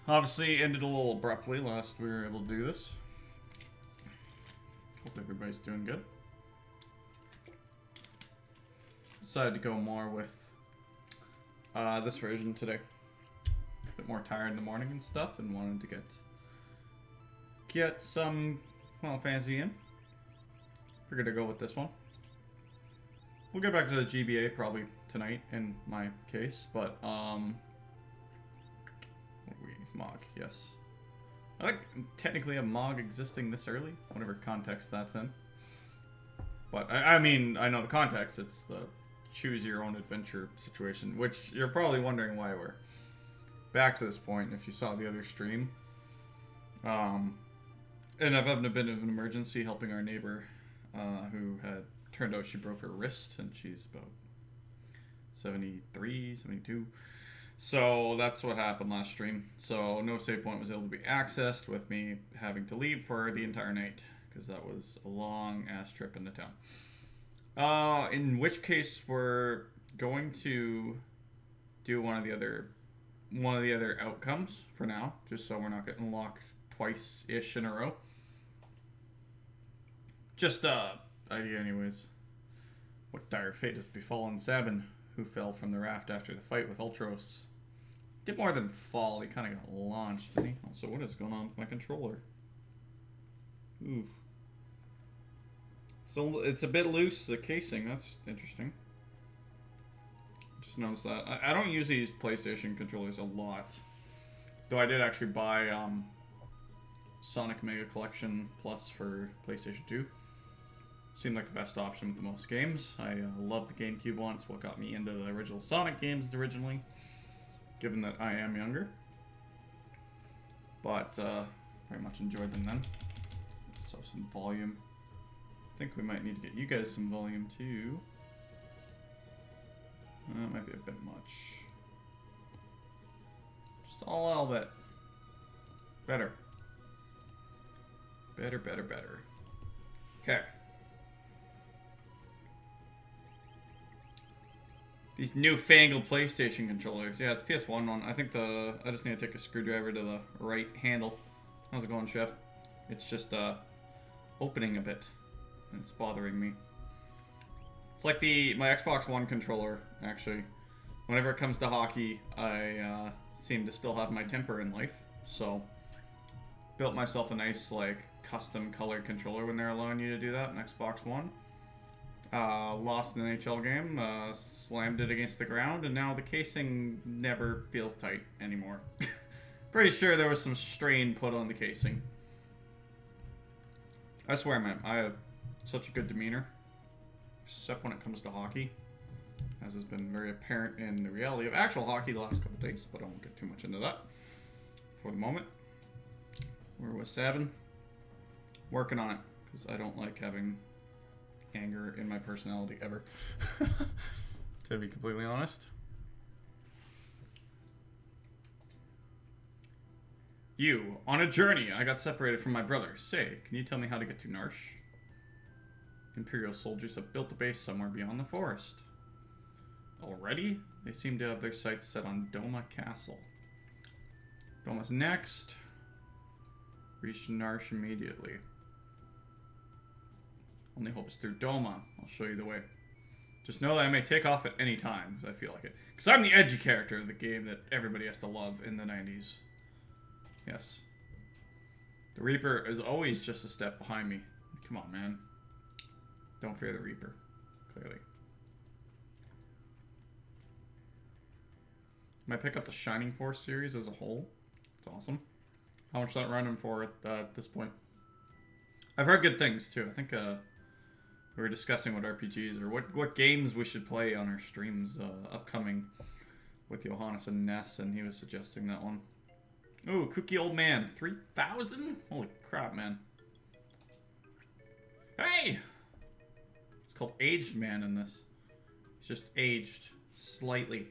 Obviously, ended a little abruptly last we were able to do this. Hope everybody's doing good. Decided to go more with this version today. A bit more tired in the morning and stuff, and wanted to get some Final Fantasy in. Figured to go with this one. We'll get back to the GBA probably tonight in my case, but what are we? Mog, yes. I like technically a Mog existing this early, whatever context that's in. But I mean, I know the context. It's the choose your own adventure situation, which you're probably wondering why we're back to this point if you saw the other stream. And I've had a bit of an emergency helping our neighbor who had turned out she broke her wrist, and she's about 73, 72. So that's what happened last stream. So no save point was able to be accessed with me having to leave for the entire night, because that was a long ass trip into town. In which case we're going to do one of the other outcomes for now, just so we're not getting locked twice-ish in a row. Just anyways. What dire fate has befallen Sabin, who fell from the raft after the fight with Ultros? Did more than fall, he kind of got launched, didn't he? Also, what is going on with my controller? Ooh. So it's a bit loose, the casing. That's interesting. Just noticed that. I don't use these PlayStation controllers a lot. Though I did actually buy Sonic Mega Collection Plus for PlayStation 2. Seemed like the best option with the most games. I loved the GameCube one. It's what got me into the original Sonic games originally, given that I am younger. But very much enjoyed them then. Let's have some volume. I think we might need to get you guys some volume too. That might be a bit much. Just a little bit. Better. Better. Okay. These newfangled PlayStation controllers. Yeah, it's PS1 one. I think I just need to take a screwdriver to the right handle. How's it going, Chef? It's just opening a bit, and it's bothering me. It's like my Xbox One controller, actually. Whenever it comes to hockey, I seem to still have my temper in life. So, built myself a nice, like, custom colored controller when they're allowing you to do that in Xbox One. Lost an NHL game, slammed it against the ground, and now the casing never feels tight anymore. Pretty sure there was some strain put on the casing. I swear, man, I have such a good demeanor, except when it comes to hockey, as has been very apparent in the reality of actual hockey the last couple days, but I won't get too much into that for the moment. Where was Sabin? Working on it, because I don't like having anger in my personality ever. To be completely honest. You, on a journey, I got separated from my brother. Say, can you tell me how to get to Narsh? Imperial soldiers have built a base somewhere beyond the forest. Already? They seem to have their sights set on Doma Castle. Doma's next. Reach Narsh immediately. Only hope is through Doma. I'll show you the way. Just know that I may take off at any time, because I feel like it. Because I'm the edgy character of the game that everybody has to love in the 90s. Yes. The Reaper is always just a step behind me. Come on, man. Don't fear the Reaper. Clearly. Might pick up the Shining Force series as a whole. It's awesome. How much is that running for at this point? I've heard good things, too. I think we were discussing what RPGs or what games we should play on our streams upcoming with Johannes and Ness, and he was suggesting that one. Ooh, Kooky Old Man. 3,000? Holy crap, man. Hey! It's called Aged Man in this. It's just aged slightly.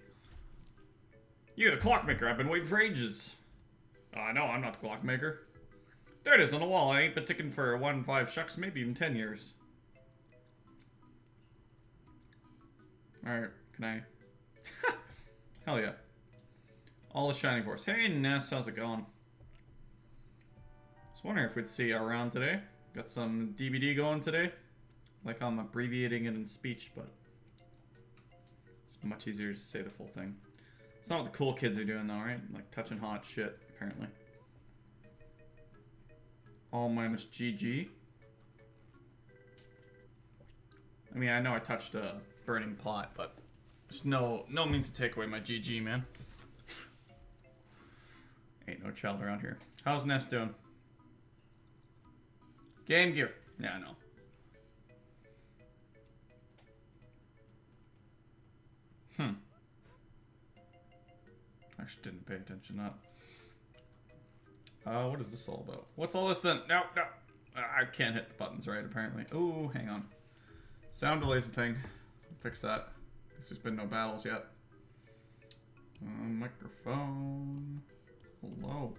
You're the clockmaker. I've been waiting for ages. No, I'm not the clockmaker. There it is on the wall. I ain't been ticking for 1-5 shucks, maybe even 10 years. Alright, can I? Hell yeah. All the Shining Force. Hey, Ness, how's it going? I was wondering if we'd see you around today. Got some DVD going today. Like I'm abbreviating it in speech, but it's much easier to say the full thing. It's not what the cool kids are doing though, right? Like touching hot shit, apparently. All minus GG. I mean, I know I touched a burning pot, but there's no means to take away my GG, man. Ain't no child around here. How's Ness doing? Game Gear. Yeah, I know. Actually didn't pay attention to that. What is this all about? What's all this then? No. I can't hit the buttons right, apparently. Oh, hang on. Sound delay's a thing. Fix that. Guess there's been no battles yet. Microphone. Hello.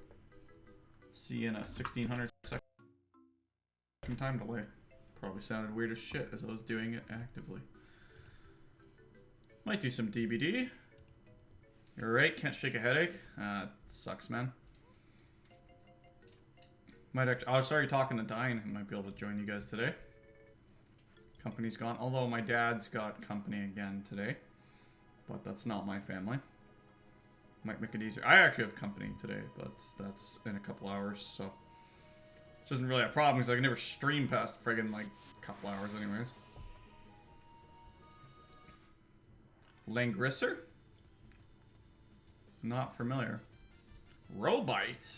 See you in a 1600 second time delay. Probably sounded weird as shit as I was doing it actively. Might do some DBD. You're right, can't shake a headache. Sucks, man. Might actually. Oh, sorry, talking to Dine. Might be able to join you guys today. Company's gone. Although my dad's got company again today. But that's not my family. Might make it easier. I actually have company today, but that's in a couple hours, so. Which isn't really a problem because I can never stream past friggin' like a couple hours anyways. Langrisser? Not familiar. Robite?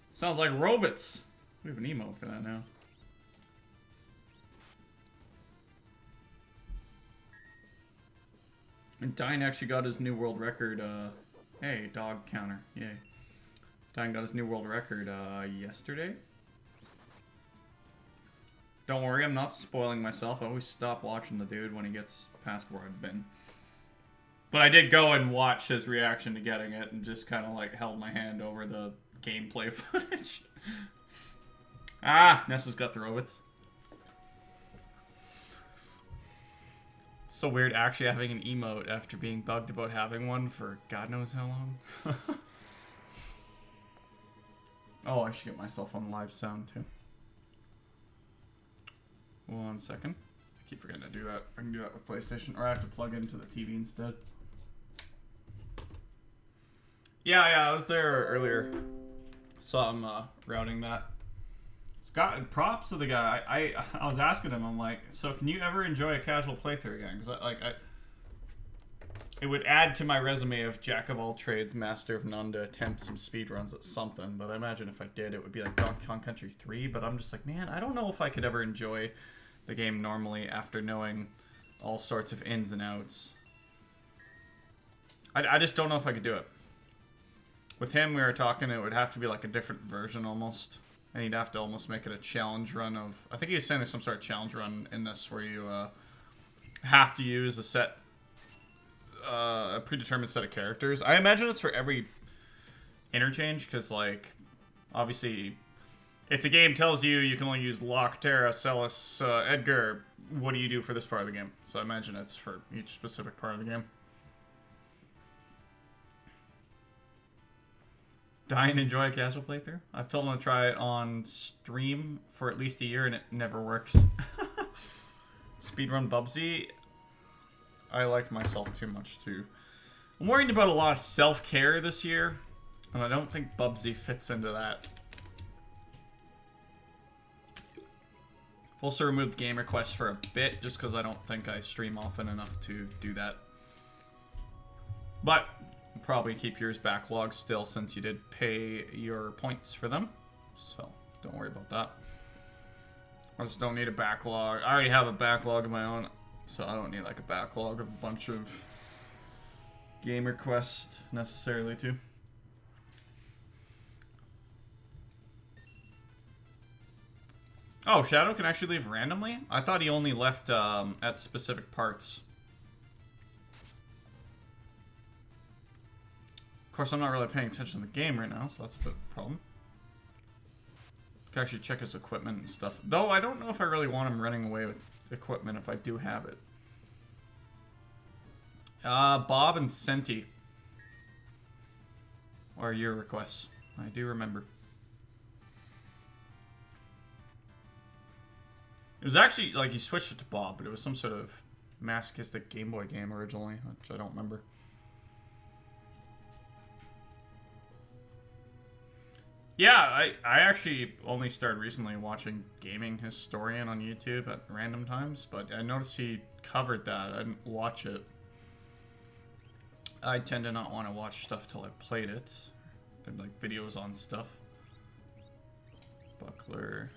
Sounds like robots. We have an emote for that now. And Dine actually got his new world record, hey, dog counter, yay. Dine got his new world record, yesterday? Don't worry, I'm not spoiling myself. I always stop watching the dude when he gets past where I've been. But I did go and watch his reaction to getting it and just kind of like held my hand over the gameplay footage. Nessa's got the robots. So weird actually having an emote after being bugged about having one for God knows how long. Oh, I should get myself on live sound too. 1 second. I keep forgetting to do that. I can do that with PlayStation, or I have to plug into the TV instead. Yeah, I was there earlier. Saw him routing that. Scott, props to the guy. I was asking him, I'm like, so can you ever enjoy a casual playthrough again? Because it would add to my resume of jack of all trades, master of none to attempt some speedruns at something. But I imagine if I did, it would be like Donkey Kong Country 3. But I'm just like, man, I don't know if I could ever enjoy the game normally after knowing all sorts of ins and outs. I just don't know if I could do it. With him, we were talking, it would have to be like a different version almost. And he'd have to almost make it a challenge run of... I think he was saying there's some sort of challenge run in this where you have to use a set... a predetermined set of characters. I imagine it's for every interchange, because, like, obviously, if the game tells you you can only use Locke, Terra, Celis, Edgar, what do you do for this part of the game? So I imagine it's for each specific part of the game. Die and enjoy a casual playthrough? I've told him to try it on stream for at least a year and it never works. Speedrun Bubsy. I like myself too much too. I'm worried about a lot of self-care this year, and I don't think Bubsy fits into that. I've also removed game requests for a bit just because I don't think I stream often enough to do that. But I'll probably keep yours backlogged still since you did pay your points for them. So don't worry about that. I just don't need a backlog. I already have a backlog of my own, so I don't need like a backlog of a bunch of game requests necessarily too. Oh, Shadow can actually leave randomly? I thought he only left at specific parts. Of course, I'm not really paying attention to the game right now, so that's a bit of a problem. I can actually check his equipment and stuff. Though, I don't know if I really want him running away with equipment if I do have it. Bob and Senti. Or your requests. I do remember. It was actually, like, you switched it to Bob, but it was some sort of masochistic Game Boy game originally, which I don't remember. Yeah, I actually only started recently watching Gaming Historian on YouTube at random times, but I noticed he covered that. I didn't watch it. I tend to not want to watch stuff till I played it. And, like, videos on stuff. Buckler.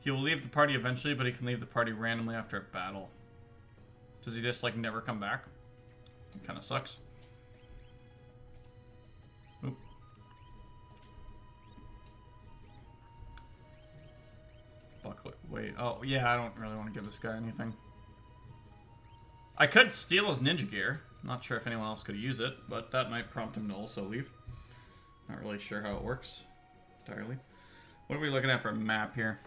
He will leave the party eventually, but he can leave the party randomly after a battle. Does he just, like, never come back? It kind of sucks. Oop. Buckler. Wait. Oh, yeah, I don't really want to give this guy anything. I could steal his ninja gear. Not sure if anyone else could use it, but that might prompt him to also leave. Not really sure how it works entirely. What are we looking at for a map here?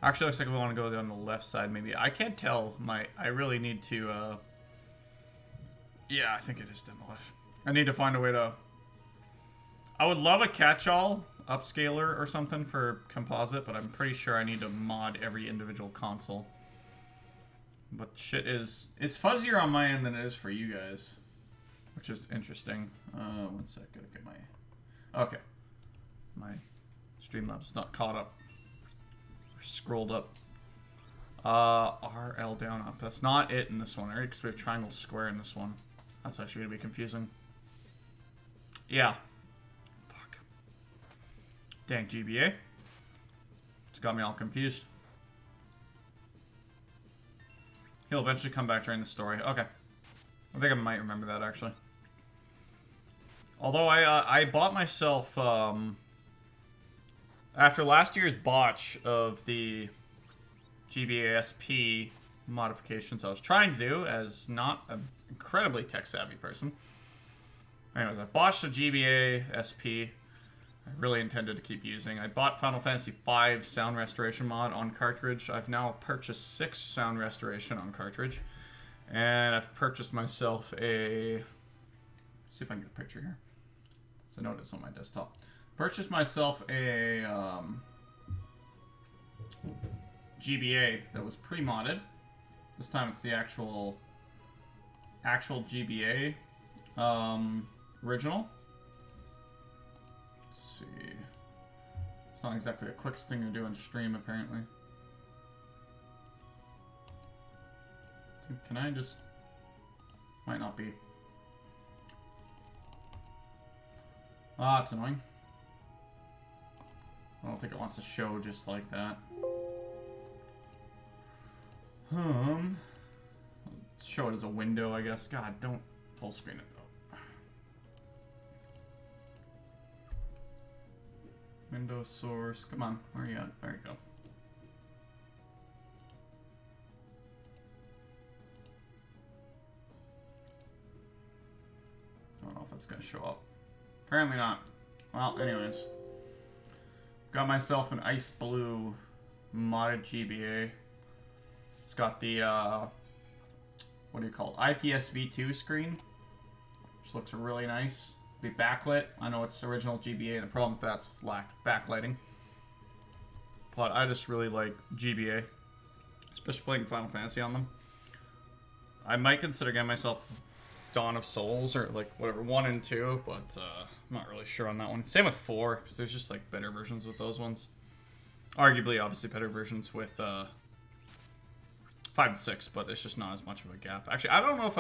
Actually, looks like we want to go on the left side, maybe. I can't tell. I really need to, yeah, I think it is down the left. I need to find a way to... I would love a catch-all upscaler or something for composite, but I'm pretty sure I need to mod every individual console. But shit is... It's fuzzier on my end than it is for you guys, which is interesting. One sec, gotta get my... Okay. My Streamlabs not caught up. Scrolled up. RL down up. That's not it in this one, right? Because we have triangle square in this one. That's actually going to be confusing. Yeah. Fuck. Dang, GBA. It's got me all confused. He'll eventually come back during the story. Okay. I think I might remember that, actually. Although I bought myself... After last year's botch of the GBA-SP modifications I was trying to do as not an incredibly tech-savvy person. Anyways, I botched the GBA-SP. I really intended to keep using. I bought Final Fantasy V sound restoration mod on cartridge. I've now purchased 6 sound restoration on cartridge. And I've purchased myself a... See if I can get a picture here. So I know it is on my desktop. Purchased myself a GBA that was pre-modded. This time it's the actual GBA original. Let's see. It's not exactly the quickest thing to do on stream, apparently. Can I just... Might not be. Ah, it's annoying. I don't think it wants to show just like that. Let's show it as a window, I guess. God, don't full screen it though. Window source. Come on, where are you at? There you go. I don't know if that's gonna show up. Apparently not. Well, anyways. Got myself an ice blue modded GBA. It's got the, what do you call it? IPS v2 screen, which looks really nice. Be backlit. I know it's original GBA, and the problem with that's backlighting. But I just really like GBA, especially playing Final Fantasy on them. I might consider getting myself Dawn of Souls, or like whatever, 1 and 2, but I'm not really sure on that one. Same with 4, because there's just like better versions with those ones. Arguably, obviously, better versions with 5 and 6, but it's just not as much of a gap. Actually, I don't know if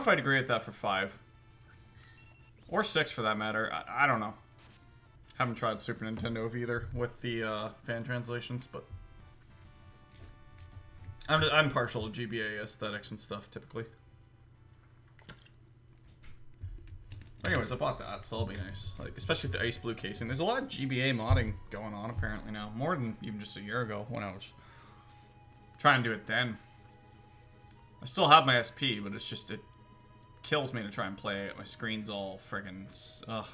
I'd agree with that for 5. Or 6 for that matter. I don't know. Haven't tried Super Nintendo either with the fan translations, but I'm partial to GBA aesthetics and stuff typically. But anyways, I bought that, so it'll be nice. Like, especially with the ice blue casing. There's a lot of GBA modding going on apparently now, more than even just a year ago when I was trying to do it then. I still have my SP, but it's just, it kills me to try and play it. My screen's all friggin', ugh.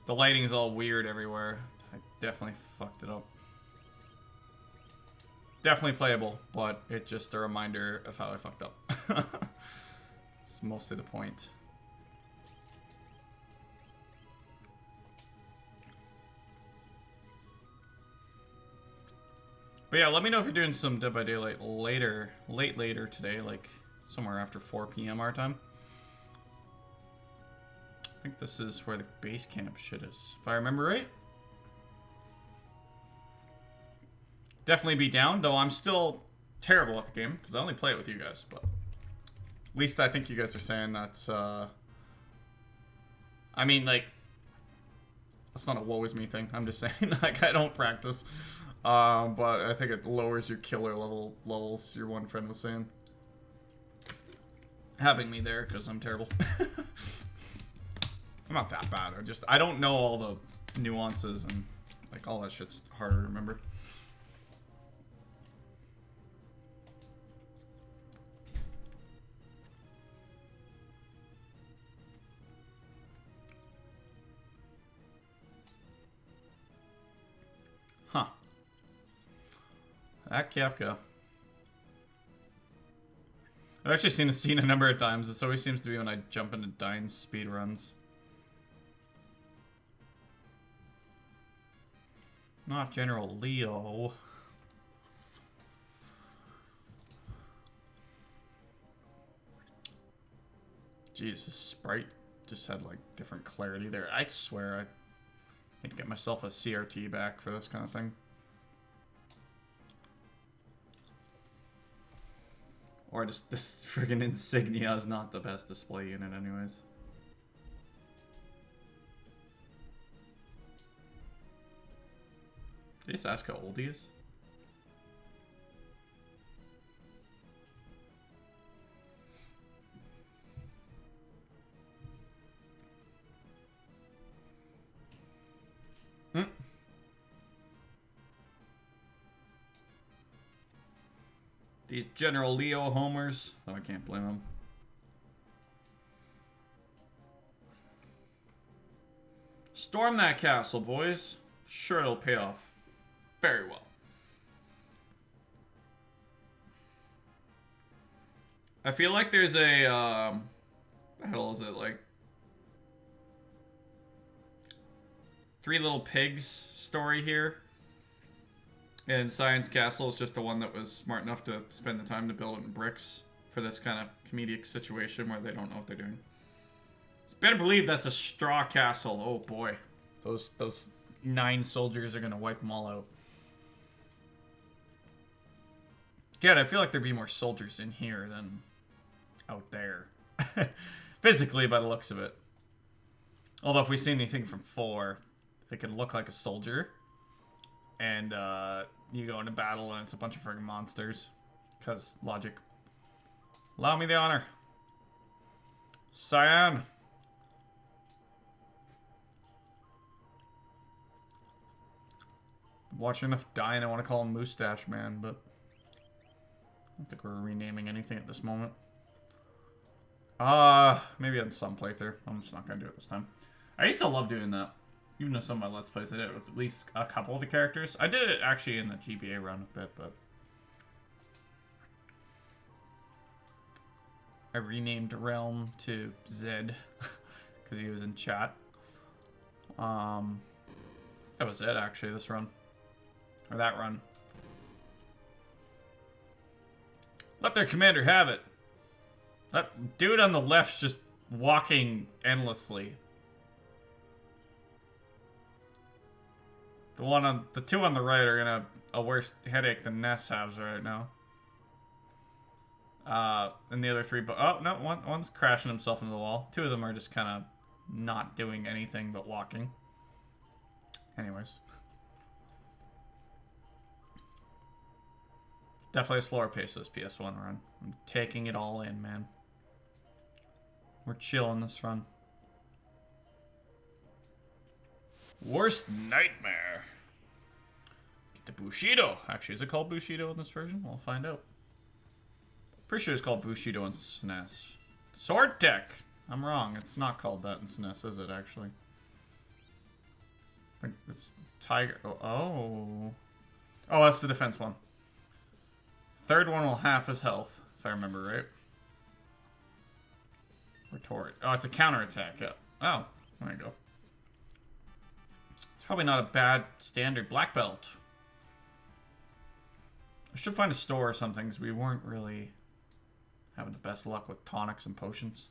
The lighting's all weird everywhere. I definitely fucked it up. Definitely playable, but it's just a reminder of how I fucked up. It's mostly the point. But yeah, let me know if you're doing some Dead by Daylight later today, like somewhere after 4 p.m. our time. I think this is where the base camp shit is, if I remember right. Definitely be down, though I'm still terrible at the game, because I only play it with you guys, but at least I think you guys are saying that's, I mean, like, that's not a woe is me thing. I'm just saying, like, I don't practice. But I think it lowers your killer levels, your one friend was saying. Having me there, because I'm terrible. I'm not that bad. I don't know all the nuances and, like, all that shit's harder to remember. Huh. That Kafka. I've actually seen the scene a number of times. This always seems to be when I jump into Dine's speed runs. Not General Leo. Jeez, this sprite just had like different clarity there. I swear I need to get myself a CRT back for this kind of thing. Or just this friggin' insignia is not the best display unit anyways. Did you just ask how old he is? These General Leo homers. Oh, I can't blame them. Storm that castle, boys. Sure it'll pay off very well. I feel like there's a, the hell is it, like, Three Little Pigs story here. And Science Castle is just the one that was smart enough to spend the time to build it in bricks for this kind of comedic situation where they don't know what they're doing. It's better believe that's a straw castle. Oh boy. Those 9 soldiers are going to wipe them all out. God, I feel like there'd be more soldiers in here than out there. Physically, by the looks of it. Although if we see anything from 4, it could look like a soldier. And you go into battle and it's a bunch of friggin' monsters. Because logic. Allow me the honor. Cyan. Watching enough Dying, I want to call him Moustache Man, but I don't think we're renaming anything at this moment. Maybe on some playthrough. I'm just not going to do it this time. I used to love doing that. Even though some of my Let's Plays I did it with at least a couple of the characters. I did it actually in the GBA run a bit, but I renamed Realm to Zed because he was in chat. That was it actually, this run. Or that run. Let their commander have it. That dude on the left's just walking endlessly. The two on the right are gonna a worse headache than Ness has right now. And the other 3, but oh no, one's crashing himself into the wall. 2 of them are just kind of not doing anything but walking. Anyways, definitely a slower pace this PS1 run. I'm taking it all in, man. We're chilling this run. Worst nightmare. Get the Bushido. Actually, is it called Bushido in this version? We'll find out. Pretty sure it's called Bushido in SNES. Sword Tech. I'm wrong. It's not called that in SNES, is it, actually? I think it's Tiger. Oh, that's the defense one. third one will half his health, if I remember right. Retort. Oh, it's a counterattack. Yeah. Oh, there you go. It's probably not a bad standard black belt. I should find a store or something, because we weren't really having the best luck with tonics and potions.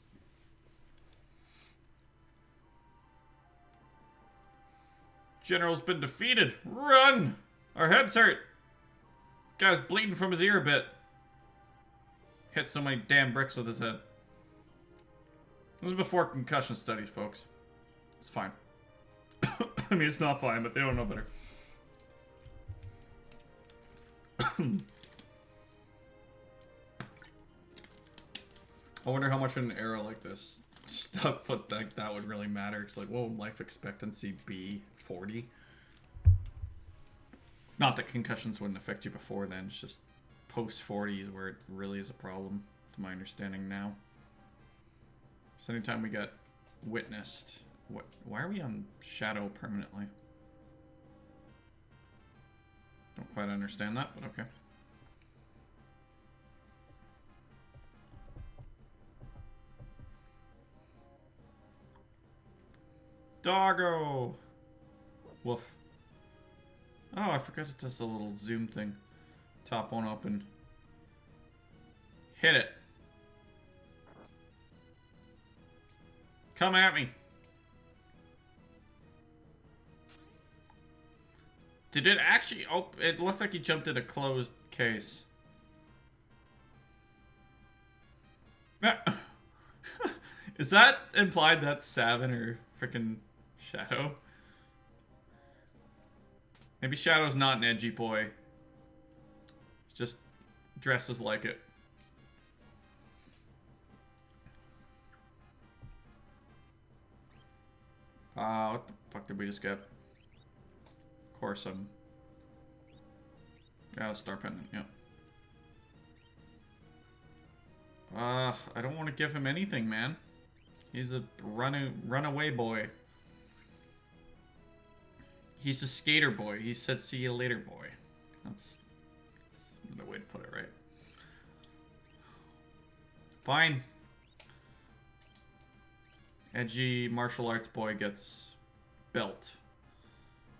General's been defeated. Run! Our heads hurt. Guy's bleeding from his ear a bit. Hit so many damn bricks with his head. This is before concussion studies, folks. It's fine. I mean, it's not fine, but they don't know better. I wonder how much in an era like this stuff like that would really matter. It's like, whoa, life expectancy be 40? Not that concussions wouldn't affect you before then. It's just post 40 is where it really is a problem, to my understanding now. So anytime we get witnessed, why are we on shadow permanently? Don't quite understand that, but okay. Doggo! Woof. Oh, I forgot it does the little zoom thing. Top one open. Hit it. Come at me. Did it actually... Oh, it looked like he jumped in a closed case. Is that implied that's Savin or frickin' Shadow? Maybe Shadow's not an edgy boy. Just dresses like it. What the fuck did we just get? Of course, yeah, Star Pendant, yeah. I don't want to give him anything, man. He's a runaway boy. He's a skater boy. He said, "See you later, boy." That's the way to put it, right? Fine. Edgy martial arts boy gets belt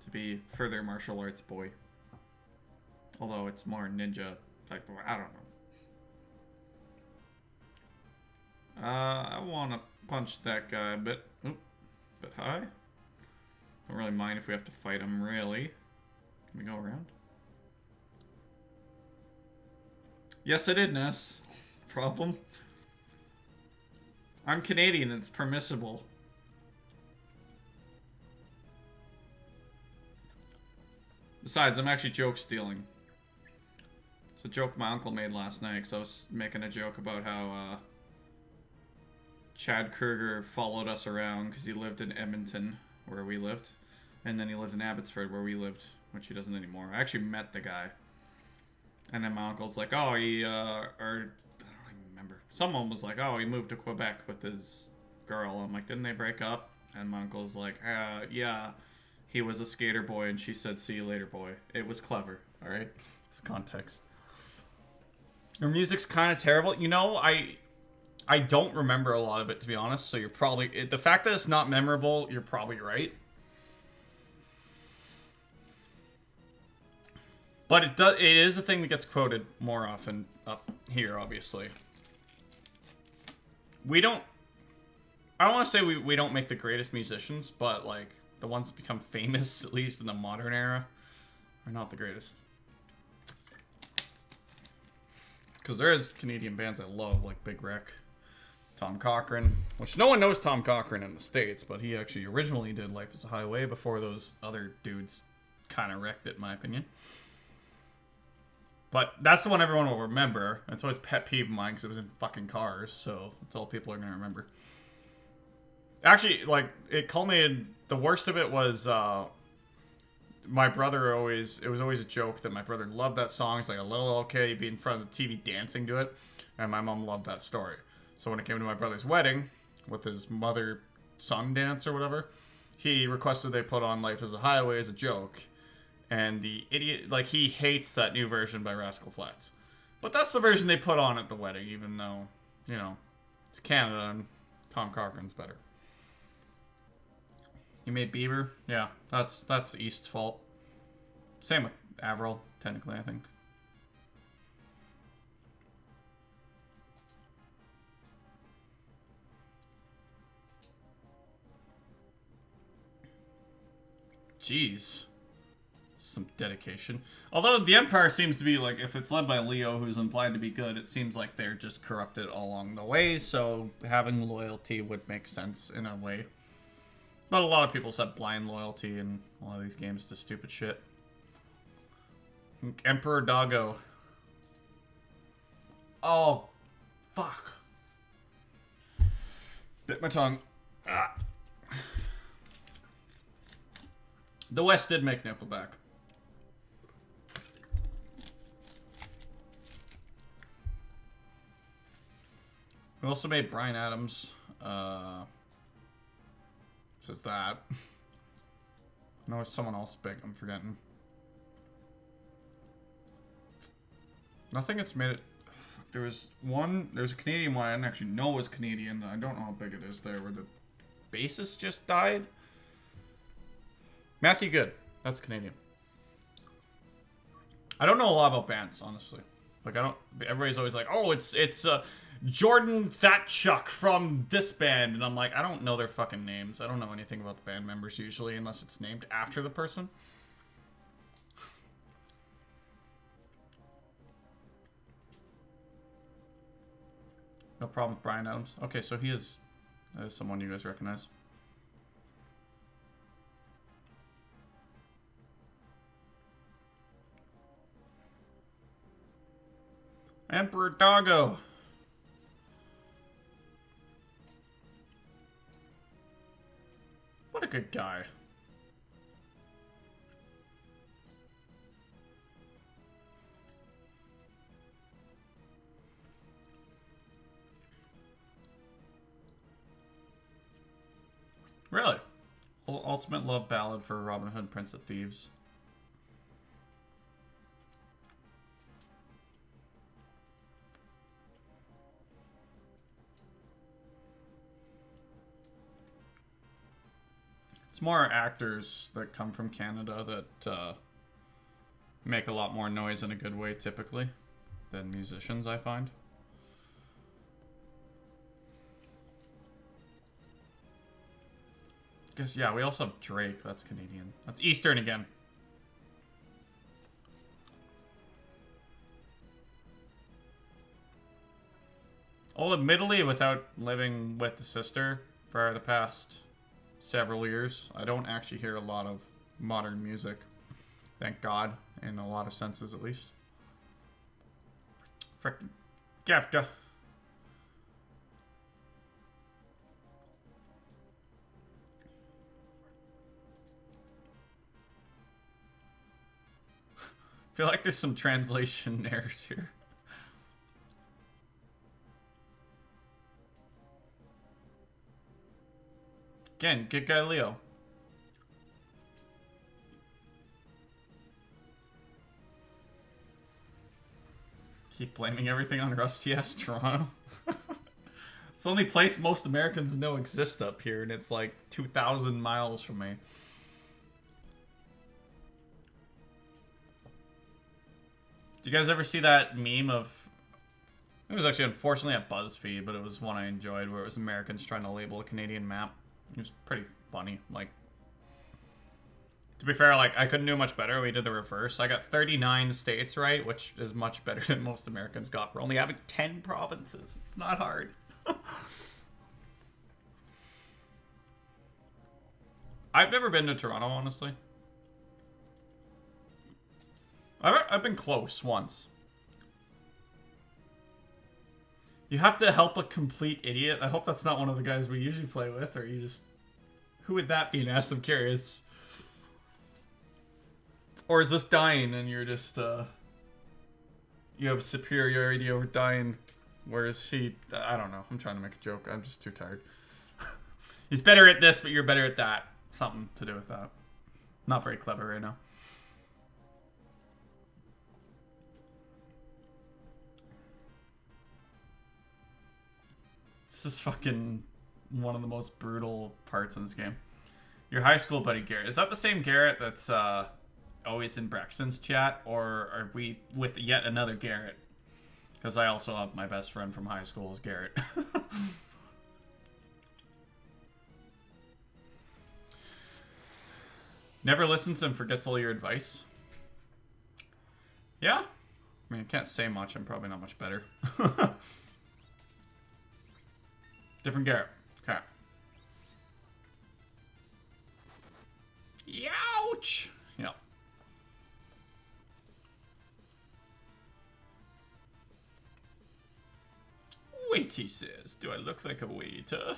to be further martial arts boy. Although it's more ninja type of, I don't know. I want to punch that guy a bit. Oop, bit high. Don't really mind if we have to fight him, really. Can we go around? Yes, I did, Ness. Problem? I'm Canadian, it's permissible. Besides, I'm actually joke stealing. It's a joke my uncle made last night, because I was making a joke about how, Chad Kruger followed us around because he lived in Edmonton, where we lived. And then he lived in Abbotsford, where we lived, which he doesn't anymore. I actually met the guy. And then my uncle's like, oh, he, or, I don't even remember. Someone was like, oh, he moved to Quebec with his girl. I'm like, didn't they break up? And my uncle's like, yeah, he was a skater boy, and she said, see you later, boy. It was clever, all right? It's context. Your music's kind of terrible. You know, I don't remember a lot of it, to be honest, so you're probably... The fact that it's not memorable, you're probably right. But it is a thing that gets quoted more often up here, obviously. We don't... I don't want to say we don't make the greatest musicians, but, like, the ones that become famous, at least in the modern era, are not the greatest. Because there is Canadian bands I love, like Big Wreck, Tom Cochrane, which no one knows Tom Cochrane in the States, but he actually originally did Life is a Highway before those other dudes kind of wrecked it, in my opinion. But that's the one everyone will remember. It's always a pet peeve of mine because it was in fucking cars, so that's all people are going to remember. Actually, like, it culminated... The worst of it was, my brother always... It was always a joke that my brother loved that song. He's like a little old kid, he'd be in front of the TV dancing to it. And my mom loved that story. So when it came to my brother's wedding, with his mother-son dance or whatever, he requested they put on Life is a Highway as a joke. And the idiot, like, he hates that new version by Rascal Flatts. But that's the version they put on at the wedding, even though, you know, it's Canada and Tom Cochran's better. You made Bieber? Yeah, that's the East's fault. Same with Avril, technically, I think. Jeez. Some dedication. Although the Empire seems to be, like, if it's led by Leo, who's implied to be good, it seems like they're just corrupted along the way, so having loyalty would make sense in a way. But a lot of people set blind loyalty in a lot of these games to stupid shit. Emperor Doggo. Oh, fuck. Bit my tongue. Ah. The West did make Nickelback. We also made Bryan Adams. Just that. No, it's someone else big. I'm forgetting. Nothing it's made it. There's a Canadian one I didn't actually know was Canadian. I don't know how big it is there, where the bassist just died. Matthew Good. That's Canadian. I don't know a lot about bands, honestly. Like, I don't... Everybody's always like, oh, it's Jordan Thatchuk from this band. And I'm like, I don't know their fucking names. I don't know anything about the band members, usually, unless it's named after the person. No problem with Bryan Adams. Okay, so he is someone you guys recognize. Emperor Doggo. What a good guy. Really? Ultimate love ballad for Robin Hood, Prince of Thieves. It's more actors that come from Canada that make a lot more noise in a good way, typically, than musicians, I find. Guess, yeah, we also have Drake. That's Canadian. That's Eastern again. Oh, admittedly, without living with the sister for the past several years, I don't actually hear a lot of modern music. Thank God, in a lot of senses at least. Frickin' Kafka. I feel like there's some translation errors here. Again, good guy Leo. Keep blaming everything on Rusty ass Toronto. It's the only place most Americans know exists up here, and it's like 2,000 miles from me. Do you guys ever see that meme of... It was actually unfortunately at BuzzFeed, but it was one I enjoyed, where it was Americans trying to label a Canadian map. It was pretty funny. Like, to be fair, like, I couldn't do much better. We did the reverse. I got 39 states right, which is much better than most Americans got for only having 10 provinces. It's not hard. I've never been to Toronto, honestly. I've been close once. You have to help a complete idiot. I hope that's not one of the guys we usually play with, or you just... Who would that be, Ness? I'm curious. Or is this dying and you're just, you have superiority over dying, whereas he... I don't know. I'm trying to make a joke. I'm just too tired. He's better at this, but you're better at that. Something to do with that. Not very clever right now. This is fucking one of the most brutal parts in this game. Your high school buddy Garrett. Is that the same Garrett that's always in Braxton's chat? Or are we with yet another Garrett? Because I also have my best friend from high school as Garrett. Never listens and forgets all your advice. Yeah. I mean, I can't say much. I'm probably not much better. Different Garrett. Okay. Youch! Yeah. Wait, he says. Do I look like a waiter?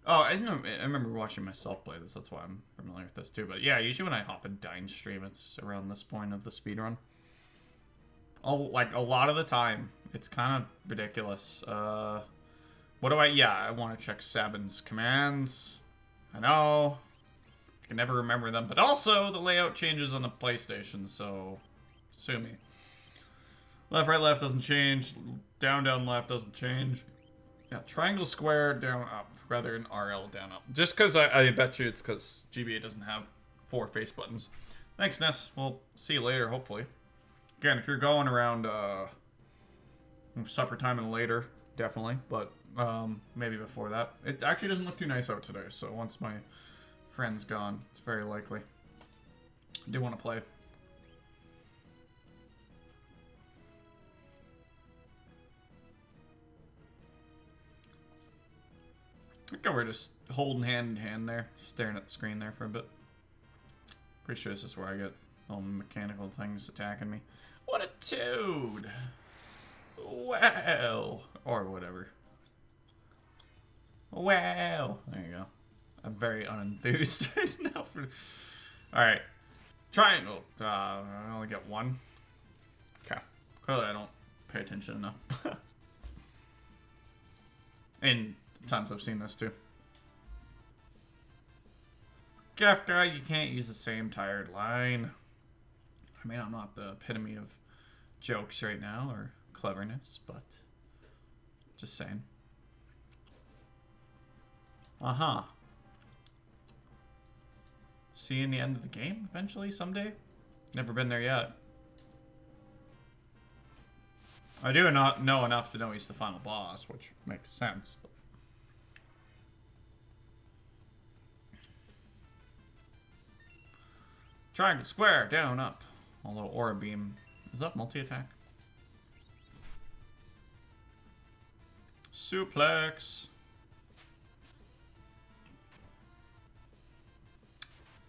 Oh, I remember watching myself play this. That's why I'm familiar with this too. But yeah, usually when I hop in Dine stream, it's around this point of the speedrun. Like a lot of the time, it's kind of ridiculous. What do I? Yeah, I want to check Sabin's commands. I know. I can never remember them. But also, the layout changes on the PlayStation, so sue me. Left, right, left doesn't change. Down, down, left doesn't change. Yeah, triangle, square, down, up, rather than RL, down, up. Just because I bet you it's because GBA doesn't have 4 face buttons. Thanks, Ness. We'll see you later, hopefully. Again, if you're going around supper time and later, definitely. But maybe before that. It actually doesn't look too nice out today, so once my friend's gone, it's very likely. I do want to play. I think we're just holding hand in hand there, staring at the screen there for a bit. Pretty sure this is where I get all mechanical things attacking me. What a toad! Wow! Or whatever. Wow! There you go. I'm very unenthused right now. Alright. Triangle. I only get one. Okay. Clearly I don't pay attention enough. And times I've seen this too. Gaff guy, you can't use the same tired line. I mean, I'm not the epitome of jokes right now or cleverness, but just saying. Uh-huh. See you in the end of the game eventually someday? Never been there yet. I do not know enough to know he's the final boss, which makes sense. But triangle, square, down, up. A little aura beam. Is that multi-attack? Suplex.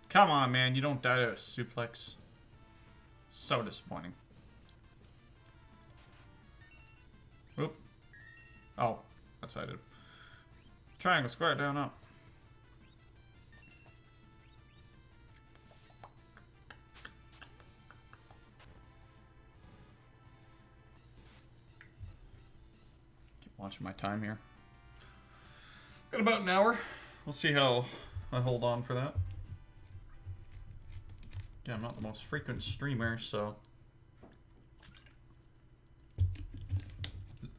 Come on, man. You don't die to a suplex. So disappointing. Oop. Oh, that's what I did. Triangle, square, down, up. Watching my time here. Got about an hour. We'll see how I hold on for that. Yeah, I'm not the most frequent streamer, so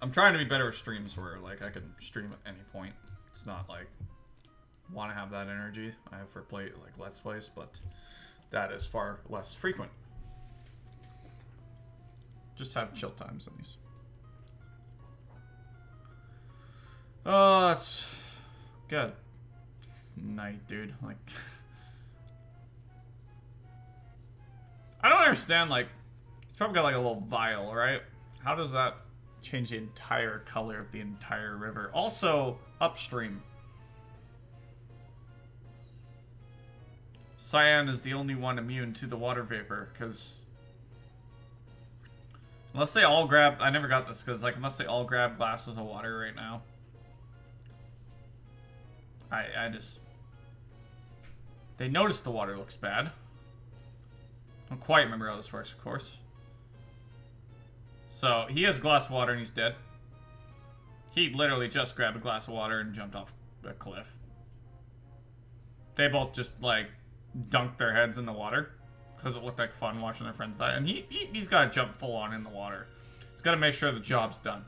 I'm trying to be better at streams where like I can stream at any point. It's not like want to have that energy I have for play like Let's Plays, but that is far less frequent. Just have chill times in these. Oh, that's good night, dude. Like, I don't understand. Like, it's probably got like a little vial, right? How does that change the entire color of the entire river? Also, upstream. Cyan is the only one immune to the water vapor, because unless they all grab, I never got this, because like unless they all grab glasses of water right now. I just... They noticed the water looks bad. I don't quite remember how this works, of course. So, he has glass of water and he's dead. He literally just grabbed a glass of water and jumped off a cliff. They both just, like, dunked their heads in the water. Because it looked like fun watching their friends die. And he's got to jump full on in the water. It's got to make sure the job's done.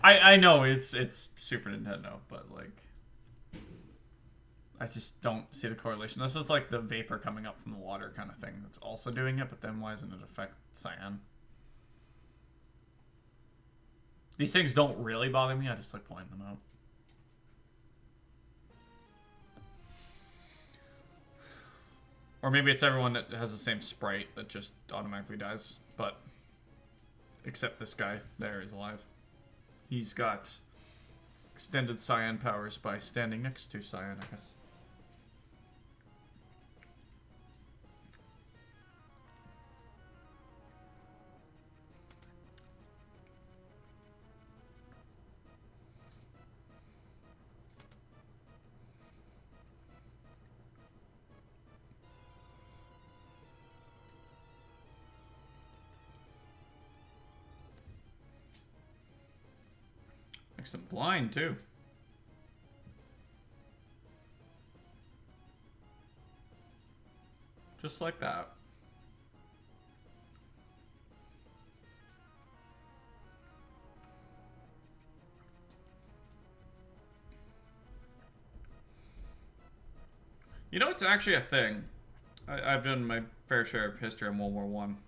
I know it's Super Nintendo, but like I just don't see the correlation. This is like the vapor coming up from the water kind of thing that's also doing it, but then why doesn't it affect cyan? These things don't really bother me, I just like pointing them out. Or maybe it's everyone that has the same sprite that just automatically dies, but except this guy there is alive. He's got extended cyan powers by standing next to cyan, I guess. Makes him blind, too. Just like that. You know, it's actually a thing. I've done my fair share of history on World War One.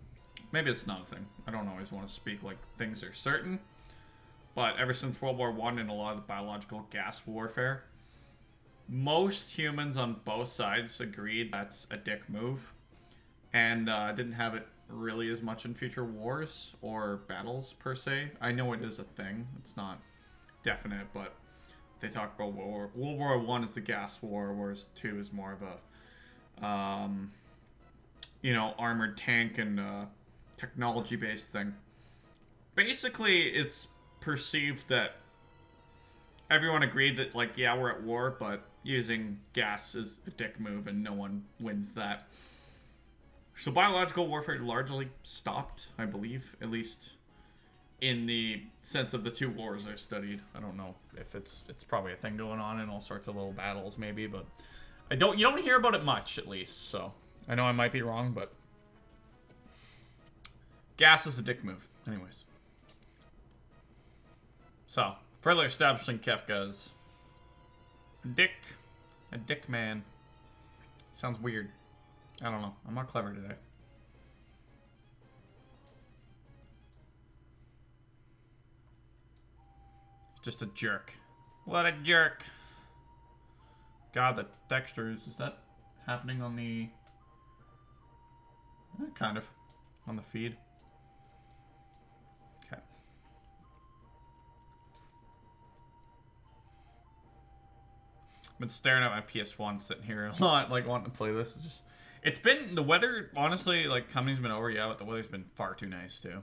Maybe it's not a thing. I don't always want to speak like things are certain. But ever since World War One and a lot of the biological gas warfare, most humans on both sides agreed that's a dick move. And didn't have it really as much in future wars or battles, per se. I know it is a thing. It's not definite, but they talk about World War One is the gas war, whereas Two is more of a, you know, armored tank and technology-based thing. Basically, it's perceived that everyone agreed that, like, yeah, we're at war, but using gas is a dick move and no one wins that. So biological warfare largely stopped, I believe, at least in the sense of the two wars I studied. I don't know if it's probably a thing going on in all sorts of little battles maybe, but you don't hear about it much, at least. So I know I might be wrong, but gas is a dick move. Anyways. So, further establishing Kefka as a dick man. Sounds weird. I don't know. I'm not clever today. Just a jerk. What a jerk. God, the textures. Is that happening on the... kind of. On the feed. Okay. I've been staring at my PS1 sitting here a lot, like wanting to play this. It's been, the weather, honestly, like, company's been over, yeah, but the weather's been far too nice, too.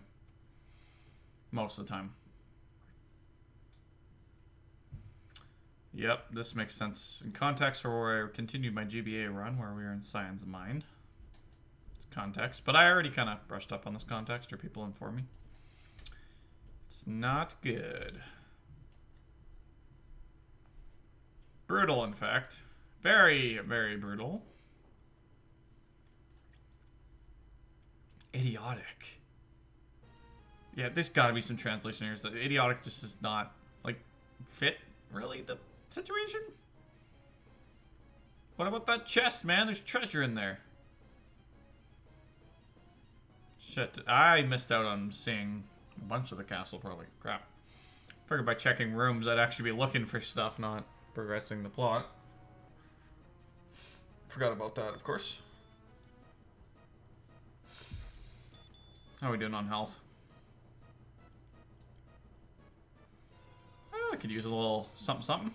Most of the time. Yep, this makes sense. In context for where I continued my GBA run, where we were in Cyan's Mind. It's context. But I already kind of brushed up on this context, or people inform me. It's not good. Brutal, in fact. Very, very brutal. Idiotic. Yeah, there's got to be some translation errors. That idiotic just does not, like, fit, really, the situation. What about that chest, man? There's treasure in there. Shit, I missed out on seeing a bunch of the castle, probably. Crap. Figured by checking rooms, I'd actually be looking for stuff, not progressing the plot. Forgot about that, of course. How are we doing on health? Oh, I could use a little something something.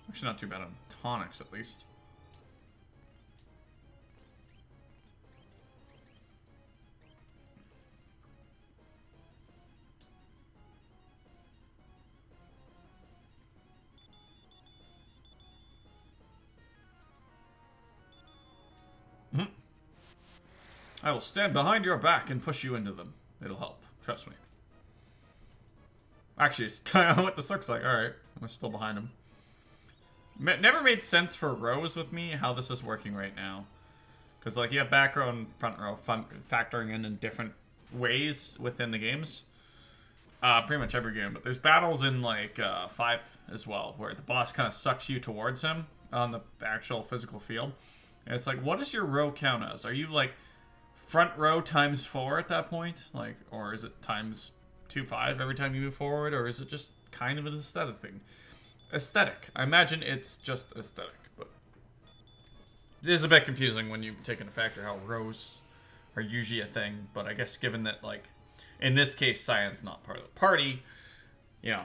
Actually, not too bad on tonics, at least. I will stand behind your back and push you into them. It'll help. Trust me. Actually, it's kind of what this looks like. Alright. I'm still behind him. Never made sense for Rose with me how this is working right now. Because, like, you have back row and front row factoring in different ways within the games. Pretty much every game. But there's battles in, like, 5 as well, where the boss kind of sucks you towards him on the actual physical field. And it's like, what does your row count as? Are you, like, front row times 4 at that point? Like, or is it times 2.5 every time you move forward? Or is it just kind of an aesthetic thing? Aesthetic. I imagine it's just aesthetic. But it is a bit confusing when you take into factor how rows are usually a thing. But I guess given that, like, in this case, Cyan's not part of the party, you know,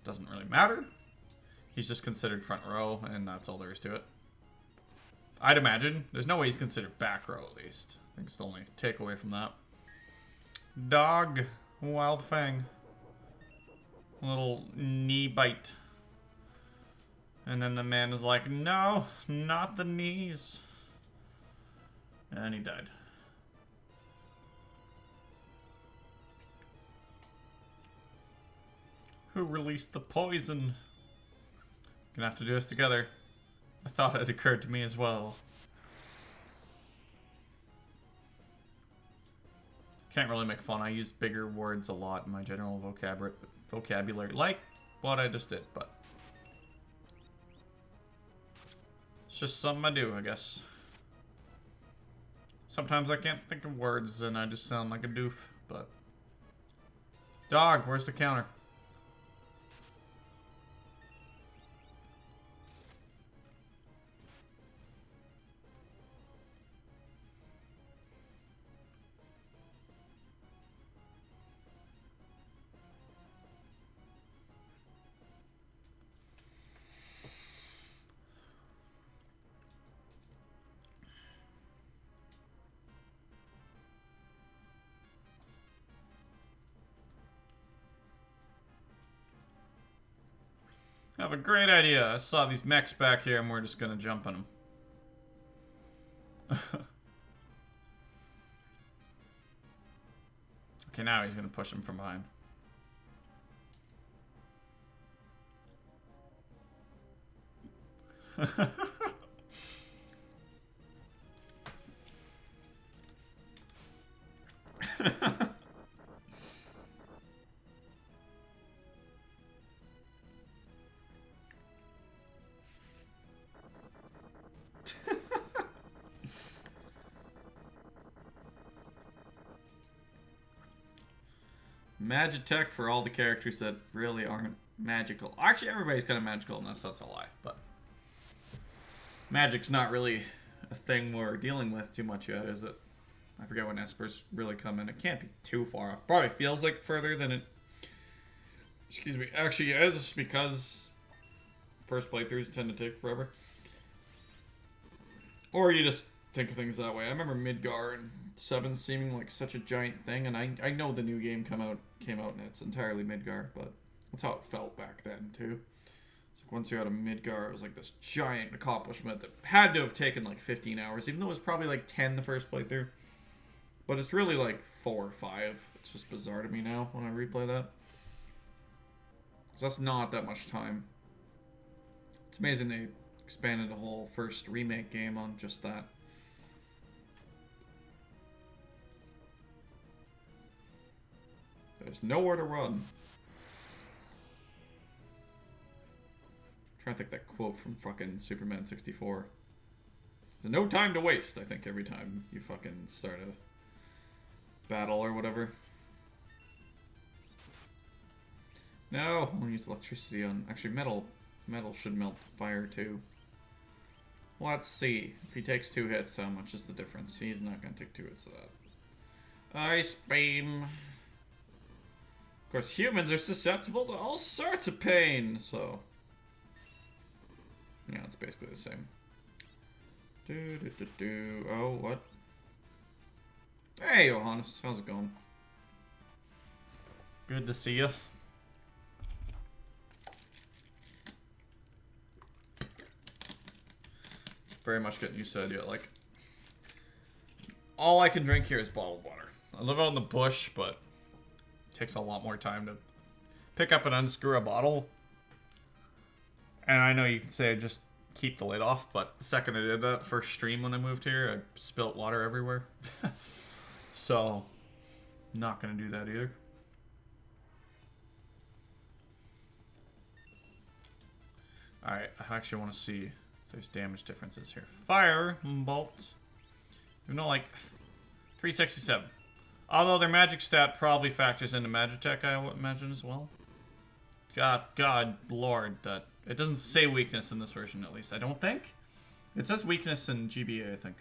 doesn't really matter. He's just considered front row, and that's all there is to it. I'd imagine. There's no way he's considered back row, at least. I think it's the only takeaway from that. Dog. Wild Fang. Little knee bite. And then the man is like, no, not the knees. And he died. Who released the poison? Gonna have to do this together. I thought it occurred to me as well. Can't really make fun. I use bigger words a lot in my general vocabulary, like what I just did, but it's just something I do, I guess. Sometimes I can't think of words and I just sound like a doof, but... Dog, where's the counter? I have a great idea. I saw these mechs back here and we're just gonna jump on them. Okay, now he's gonna push him from behind. Magitech for all the characters that really aren't magical. Actually, everybody's kind of magical unless that's a lie, but magic's not really a thing we're dealing with too much yet, is it? I forget when Espers really come in. It can't be too far off. Probably feels like further than it... Excuse me. Actually is, because first playthroughs tend to take forever. Or you just think of things that way. I remember Midgar and 7 seeming like such a giant thing, and I know the new game came out and it's entirely Midgar, but that's how it felt back then too. It's like once you had a Midgar, it was like this giant accomplishment that had to have taken like 15 hours, even though it was probably like 10 the first playthrough. But it's really like 4 or 5. It's just bizarre to me now when I replay that. Because that's not that much time. It's amazing they expanded the whole first remake game on just that. There's nowhere to run. I'm trying to think that quote from fucking Superman 64. There's no time to waste, I think, every time you fucking start a battle or whatever. No, I want to use electricity on... Actually, metal should melt fire too. Let's see. If he takes 2 hits, how much is the difference? He's not going to take 2 hits of that. Ice beam. Of course, humans are susceptible to all sorts of pain, so... Yeah, it's basically the same. Oh, what? Hey, Johannes. How's it going? Good to see you. Very much getting used to the idea. Like, all I can drink here is bottled water. I live out in the bush, but it takes a lot more time to pick up and unscrew a bottle. And I know you can say just keep the lid off, but the second I did that, first stream when I moved here, I spilt water everywhere. So, not gonna do that either. Alright, I actually want to see if there's damage differences here. Fire bolt. You know, like 367. Although their magic stat probably factors into Magitech, I would imagine as well. God, Lord, that it doesn't say weakness in this version, at least. I don't think. It says weakness in GBA, I think.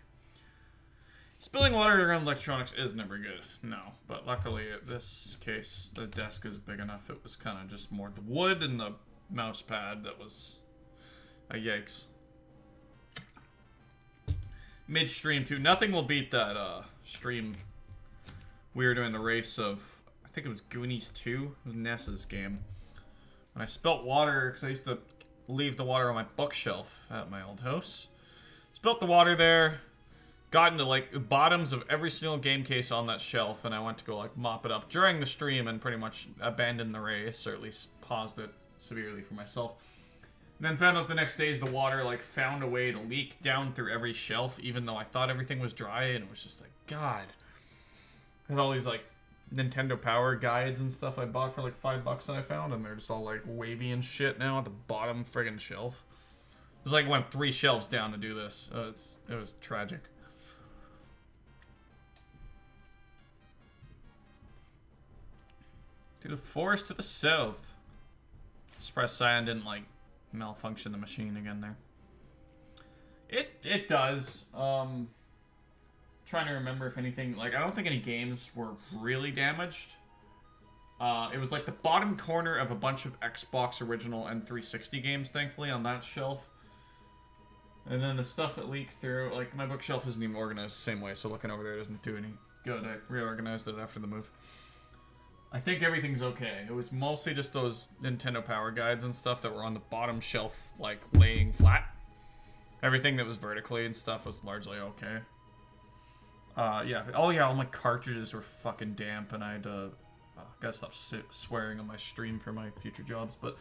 Spilling water around electronics is never good. No, but luckily in this case, the desk is big enough. It was kind of just more the wood and the mouse pad that was a yikes. Mid-stream too. Nothing will beat that stream we were doing the race of, I think it was Goonies 2. It was Ness's game. And I spilt water because I used to leave the water on my bookshelf at my old house. Spilt the water there. Got into like the bottoms of every single game case on that shelf, and I went to go like mop it up during the stream and pretty much abandoned the race, or at least paused it severely for myself. And then found out the next days the water like found a way to leak down through every shelf, even though I thought everything was dry, and it was just like, God. I had all these like Nintendo Power guides and stuff I bought for like $5 that I found, and they're just all like wavy and shit now at the bottom friggin' shelf. It was like I went 3 shelves down to do this. It was tragic. To the forest to the south. Surprised Cyan didn't like malfunction the machine again there. It does. Trying to remember if anything, like I don't think any games were really damaged. It was like the bottom corner of a bunch of Xbox original and 360 games, thankfully, on that shelf. And then the stuff that leaked through, like my bookshelf isn't even organized the same way, so looking over there doesn't do any good. I reorganized it after the move. I think everything's okay. It was mostly just those Nintendo Power guides and stuff that were on the bottom shelf, like laying flat. Everything that was vertically and stuff was largely okay. Yeah. Oh yeah, all my cartridges were fucking damp, and I had to gotta stop swearing on my stream for my future jobs. But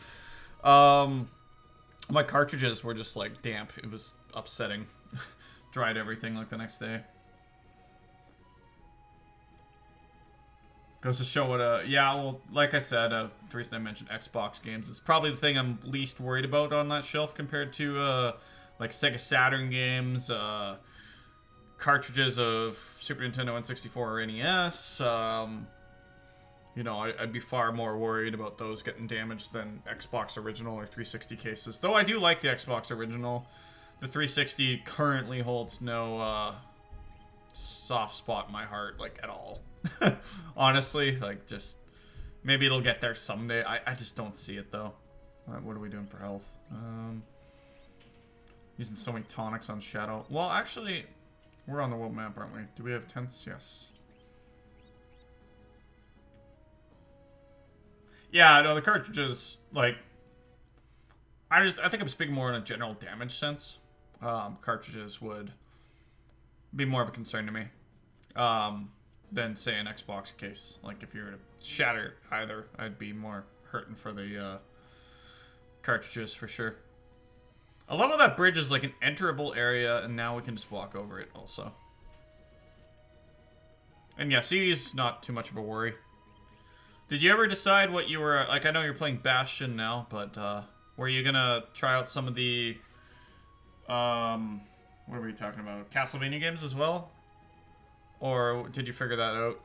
my cartridges were just like damp. It was upsetting. Dried everything like the next day. Goes to show what yeah, well, like I said, the reason I mentioned Xbox games, it's probably the thing I'm least worried about on that shelf compared to like Sega Saturn games, cartridges of Super Nintendo N64 or NES. You know, I'd be far more worried about those getting damaged than Xbox Original or 360 cases. Though I do like the Xbox Original. The 360 currently holds no soft spot in my heart, like, at all. Honestly, like, just maybe it'll get there someday. I just don't see it, though. What are we doing for health? Using so many tonics on Shadow. Well, actually, we're on the world map, aren't we? Do we have tents? Yes. Yeah, no, the cartridges, like, I think I'm speaking more in a general damage sense. Cartridges would be more of a concern to me than, say, an Xbox case. Like, if you were to shatter either, I'd be more hurting for the cartridges for sure. I love how that bridge is like an enterable area, and now we can just walk over it also. And yeah, C is not too much of a worry. Did you ever decide what you were, like, I know you're playing Bastion now, but were you gonna try out some of the, what were you talking about, Castlevania games as well? Or did you figure that out?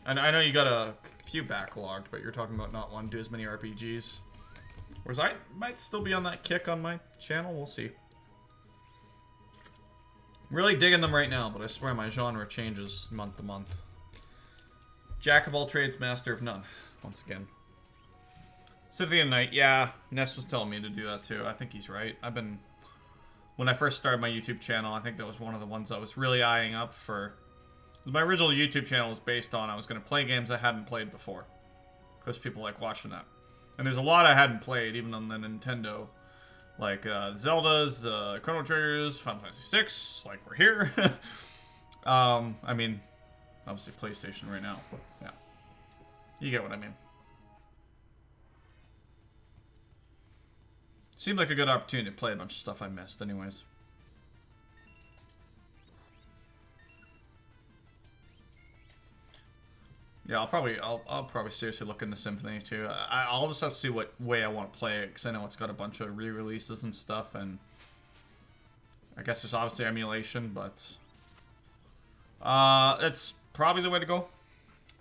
And I know you got a few backlogged, but you're talking about not wanting to do as many RPGs. Whereas I might still be on that kick on my channel, we'll see. Really digging them right now, but I swear my genre changes month to month. Jack of all trades, master of none. Once again. Symphony of the Night, yeah, Ness was telling me to do that too. I think he's right. When I first started my YouTube channel, I think that was one of the ones I was really eyeing up for. My original YouTube channel was based on I was going to play games I hadn't played before. Because people like watching that. And there's a lot I hadn't played, even on the Nintendo. Like, Zelda's, Chrono Triggers, Final Fantasy VI, like, we're here. I mean, obviously PlayStation right now, but, yeah. You get what I mean. Seemed like a good opportunity to play a bunch of stuff I missed, anyways. Yeah, I'll probably seriously look into Symphony too. I'll just have to see what way I want to play it, because I know it's got a bunch of re-releases and stuff, and I guess there's obviously emulation, but it's probably the way to go,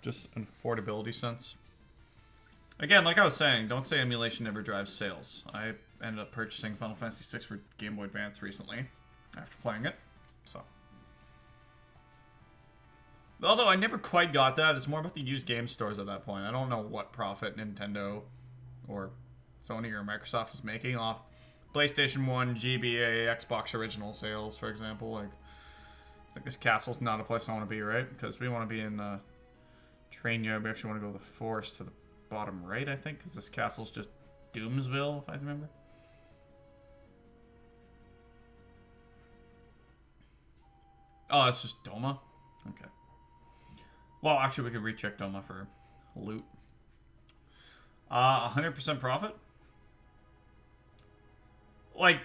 just an affordability sense. Again, like I was saying, don't say emulation never drives sales. I ended up purchasing Final Fantasy VI for Game Boy Advance recently after playing it, so. Although I never quite got that. It's more about the used game stores at that point. I don't know what profit Nintendo or Sony or Microsoft is making off PlayStation 1, GBA, Xbox original sales, for example. Like, I think this castle's not a place I want to be, right? Because we want to be in the train yard. We actually want to go to the forest to the bottom right, I think, because this castle's just Doomsville, if I remember. Oh, it's just Doma? Okay. Well, actually, we could recheck Doma for loot. 100% profit? Like,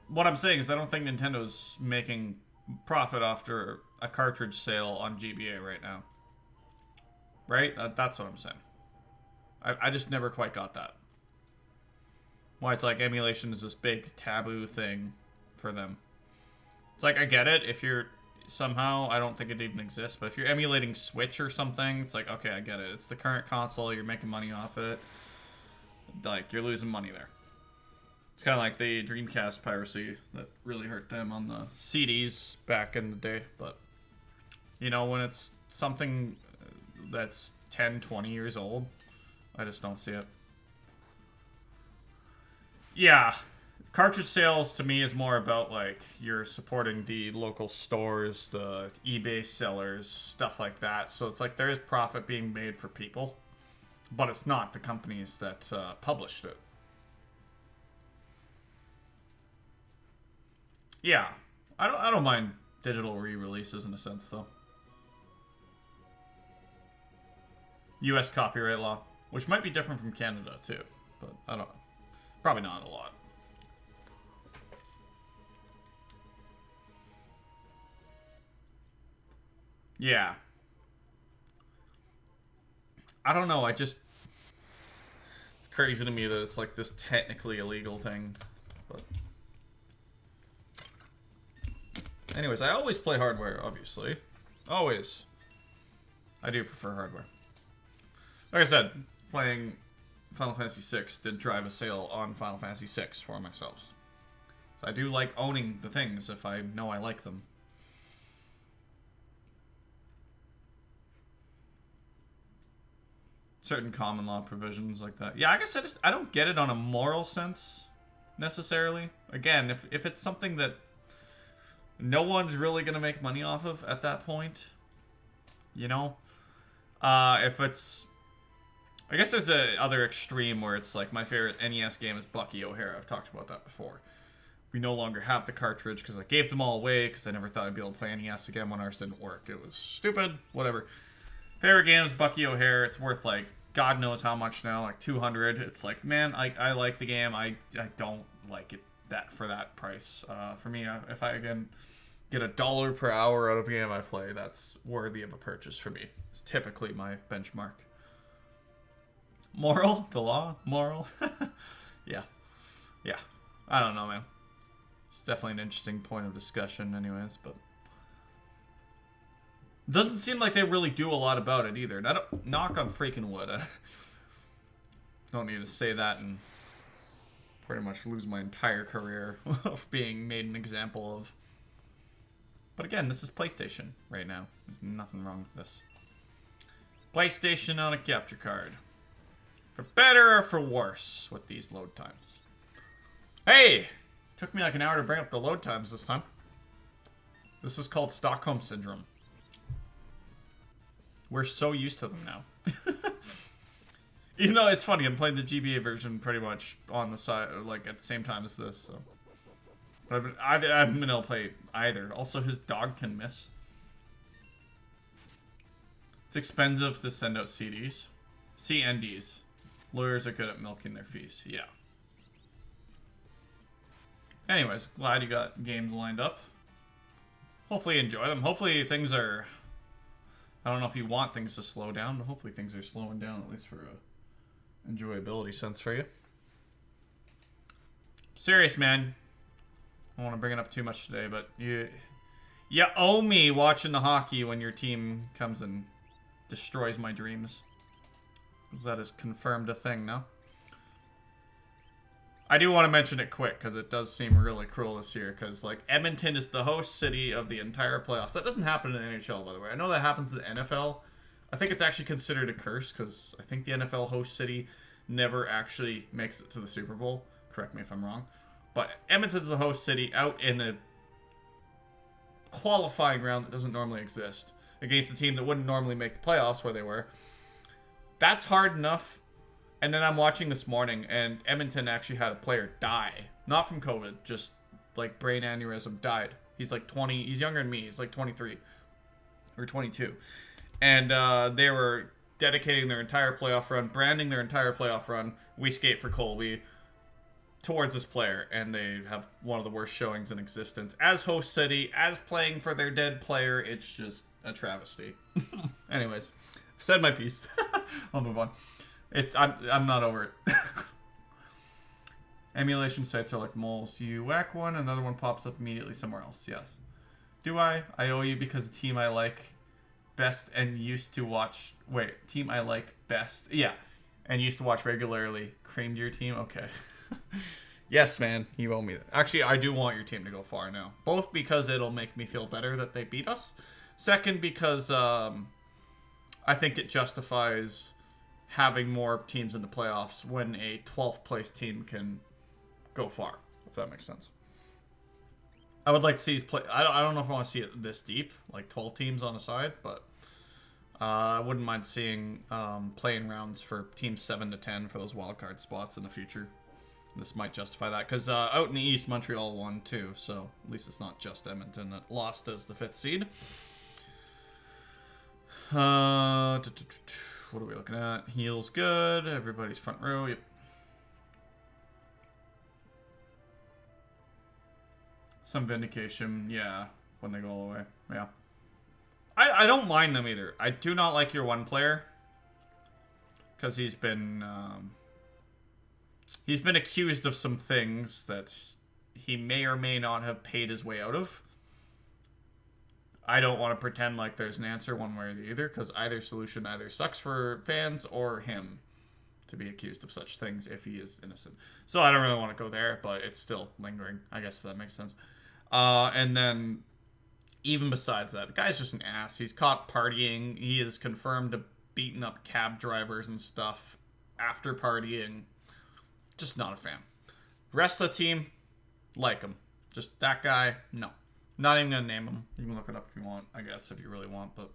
what I'm saying is I don't think Nintendo's making profit after a cartridge sale on GBA right now. Right? That's what I'm saying. I just never quite got that. Why it's like emulation is this big taboo thing for them. It's like, I get it. If you're somehow, I don't think it even exists, but if you're emulating Switch or something, it's like, okay, I get it. It's the current console, you're making money off it. Like, you're losing money there. It's kind of like the Dreamcast piracy that really hurt them on the CDs back in the day, but, you know, when it's something that's 10, 20 years old, I just don't see it. Yeah. Cartridge sales to me is more about like you're supporting the local stores, the eBay sellers, stuff like that. So it's like there is profit being made for people, but it's not the companies that published it. Yeah, I don't mind digital re-releases in a sense though. U.S. copyright law, which might be different from Canada too, but I don't. Probably not a lot. Yeah. I don't know, it's crazy to me that it's like this technically illegal thing. But anyways, I always play hardware, obviously. Always. I do prefer hardware. Like I said, playing Final Fantasy VI did drive a sale on Final Fantasy VI for myself. So I do like owning the things if I know I like them. Certain common law provisions like that. Yeah, I guess I don't get it on a moral sense, necessarily. Again, if it's something that no one's really going to make money off of at that point, you know? If it's... I guess there's the other extreme where it's like my favorite NES game is Bucky O'Hare. I've talked about that before. We no longer have the cartridge because I gave them all away because I never thought I'd be able to play NES again when ours didn't work. It was stupid. Whatever. Favorite game is Bucky O'Hare. It's worth like God knows how much now, like 200. It's like, man, I like the game. I don't like it for that price. For me, if I can get $1 per hour out of a game I play, that's worthy of a purchase for me. It's typically my benchmark. Moral? The law? Moral? Yeah. Yeah. I don't know, man. It's definitely an interesting point of discussion anyways, but... Doesn't seem like they really do a lot about it either. And I don't knock on freaking wood. I don't need to say that and pretty much lose my entire career of being made an example of. But again, this is PlayStation right now. There's nothing wrong with this. PlayStation on a capture card. For better or for worse with these load times. Hey! Took me like an hour to bring up the load times this time. This is called Stockholm Syndrome. We're so used to them now. Even though it's funny, I'm playing the GBA version pretty much on the side, like at the same time as this. So, but I haven't been able to play either. Also, his dog can miss. It's expensive to send out CDs, CNDs. Lawyers are good at milking their fees. Yeah. Anyways, glad you got games lined up. Hopefully you enjoy them. Hopefully things are... I don't know if you want things to slow down, but hopefully things are slowing down, at least for a enjoyability sense for you. Serious, man. I don't want to bring it up too much today, but you owe me watching the hockey when your team comes and destroys my dreams. Because that is confirmed a thing now. I do want to mention it quick, because it does seem really cruel this year, because, like, Edmonton is the host city of the entire playoffs. That doesn't happen in the NHL, by the way. I know that happens in the NFL. I think it's actually considered a curse, because I think the NFL host city never actually makes it to the Super Bowl. Correct me if I'm wrong. But Edmonton's the host city out in a qualifying round that doesn't normally exist against a team that wouldn't normally make the playoffs where they were. That's hard enough. And then I'm watching this morning, and Edmonton actually had a player die. Not from COVID, just, like, brain aneurysm, died. He's, like, 20. He's younger than me. He's, like, 23. Or 22. And they were dedicating their entire playoff run, branding their entire playoff run, We Skate for Colby, towards this player. And they have one of the worst showings in existence. As host city, as playing for their dead player, it's just a travesty. Anyways, said my piece. I'll move on. I'm not over it. Emulation sites are like moles. You whack one, another one pops up immediately somewhere else. Yes. Do I? I owe you because the team I like best and used to watch... Wait, team I like best. Yeah. And used to watch regularly. Creamed your team? Okay. Yes, man. You owe me that. Actually, I do want your team to go far now. Both because it'll make me feel better that they beat us. Second, because I think it justifies having more teams in the playoffs when a 12th place team can go far, if that makes sense. I would like to see play. I don't know if I want to see it this deep, like 12 teams on a side, but I wouldn't mind seeing playing rounds for teams 7 to 10 for those wildcard spots in the future. This might justify that, because out in the East, Montreal won too, so at least it's not just Edmonton that lost as the 5th seed. What are we looking at? Heels good. Everybody's front row. Yep. Some vindication. Yeah. When they go all the way. Yeah. I don't mind them either. I do not like your one player. Because he's been accused of some things that he may or may not have paid his way out of. I don't want to pretend like there's an answer one way or the other, because either solution either sucks for fans or him to be accused of such things if he is innocent. So I don't really want to go there, but it's still lingering, I guess, if that makes sense. And then, even besides that, the guy's just an ass. He's caught partying. He is confirmed to beating up cab drivers and stuff after partying. Just not a fan. Rest of the team, like him. Just that guy, no. Not even gonna name him. You can look it up if you want, I guess, if you really want, but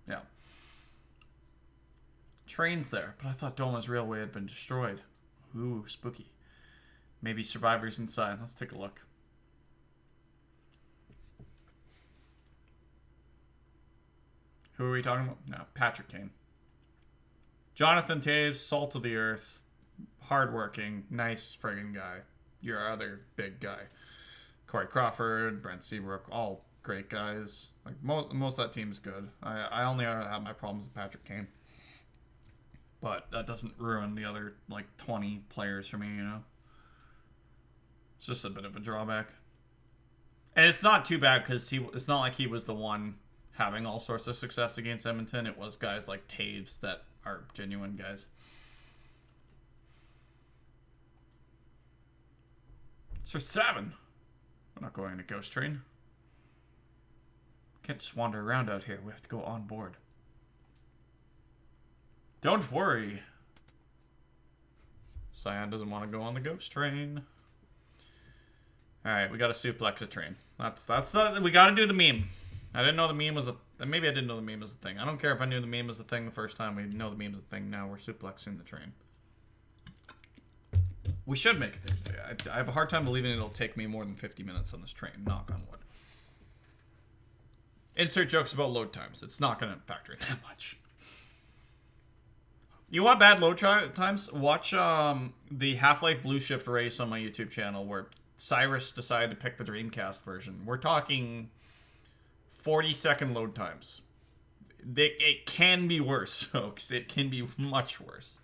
yeah. Train's there, but I thought Doma's railway had been destroyed. Ooh, spooky. Maybe survivors inside. Let's take a look. Who are we talking about? No, Patrick Kane. Jonathan Toews, salt of the earth, hardworking, nice friggin' guy. Your other big guy. Corey Crawford, Brent Seabrook, all great guys. Like most of that team's good. I only have my problems with Patrick Kane. But that doesn't ruin the other, like, 20 players for me, you know? It's just a bit of a drawback. And it's not too bad, because it's not like he was the one having all sorts of success against Edmonton. It was guys like Taves that are genuine guys. So 7. We're not going to Ghost Train. Can't just wander around out here. We have to go on board. Don't worry. Cyan doesn't want to go on the Ghost Train. Alright, we gotta suplex a train. That's the... We gotta do the meme. I didn't know the meme was a... Maybe I didn't know the meme was a thing. I don't care if I knew the meme was a thing the first time. We know the meme was a thing now. We're suplexing the train. We should make it. I have a hard time believing it'll take me more than 50 minutes on this train. Knock on wood. Insert jokes about load times. It's not going to factor in that much. You want bad load times? Watch the Half-Life Blue Shift race on my YouTube channel where Cyrus decided to pick the Dreamcast version. We're talking 40-second load times. It can be worse, folks. It can be much worse.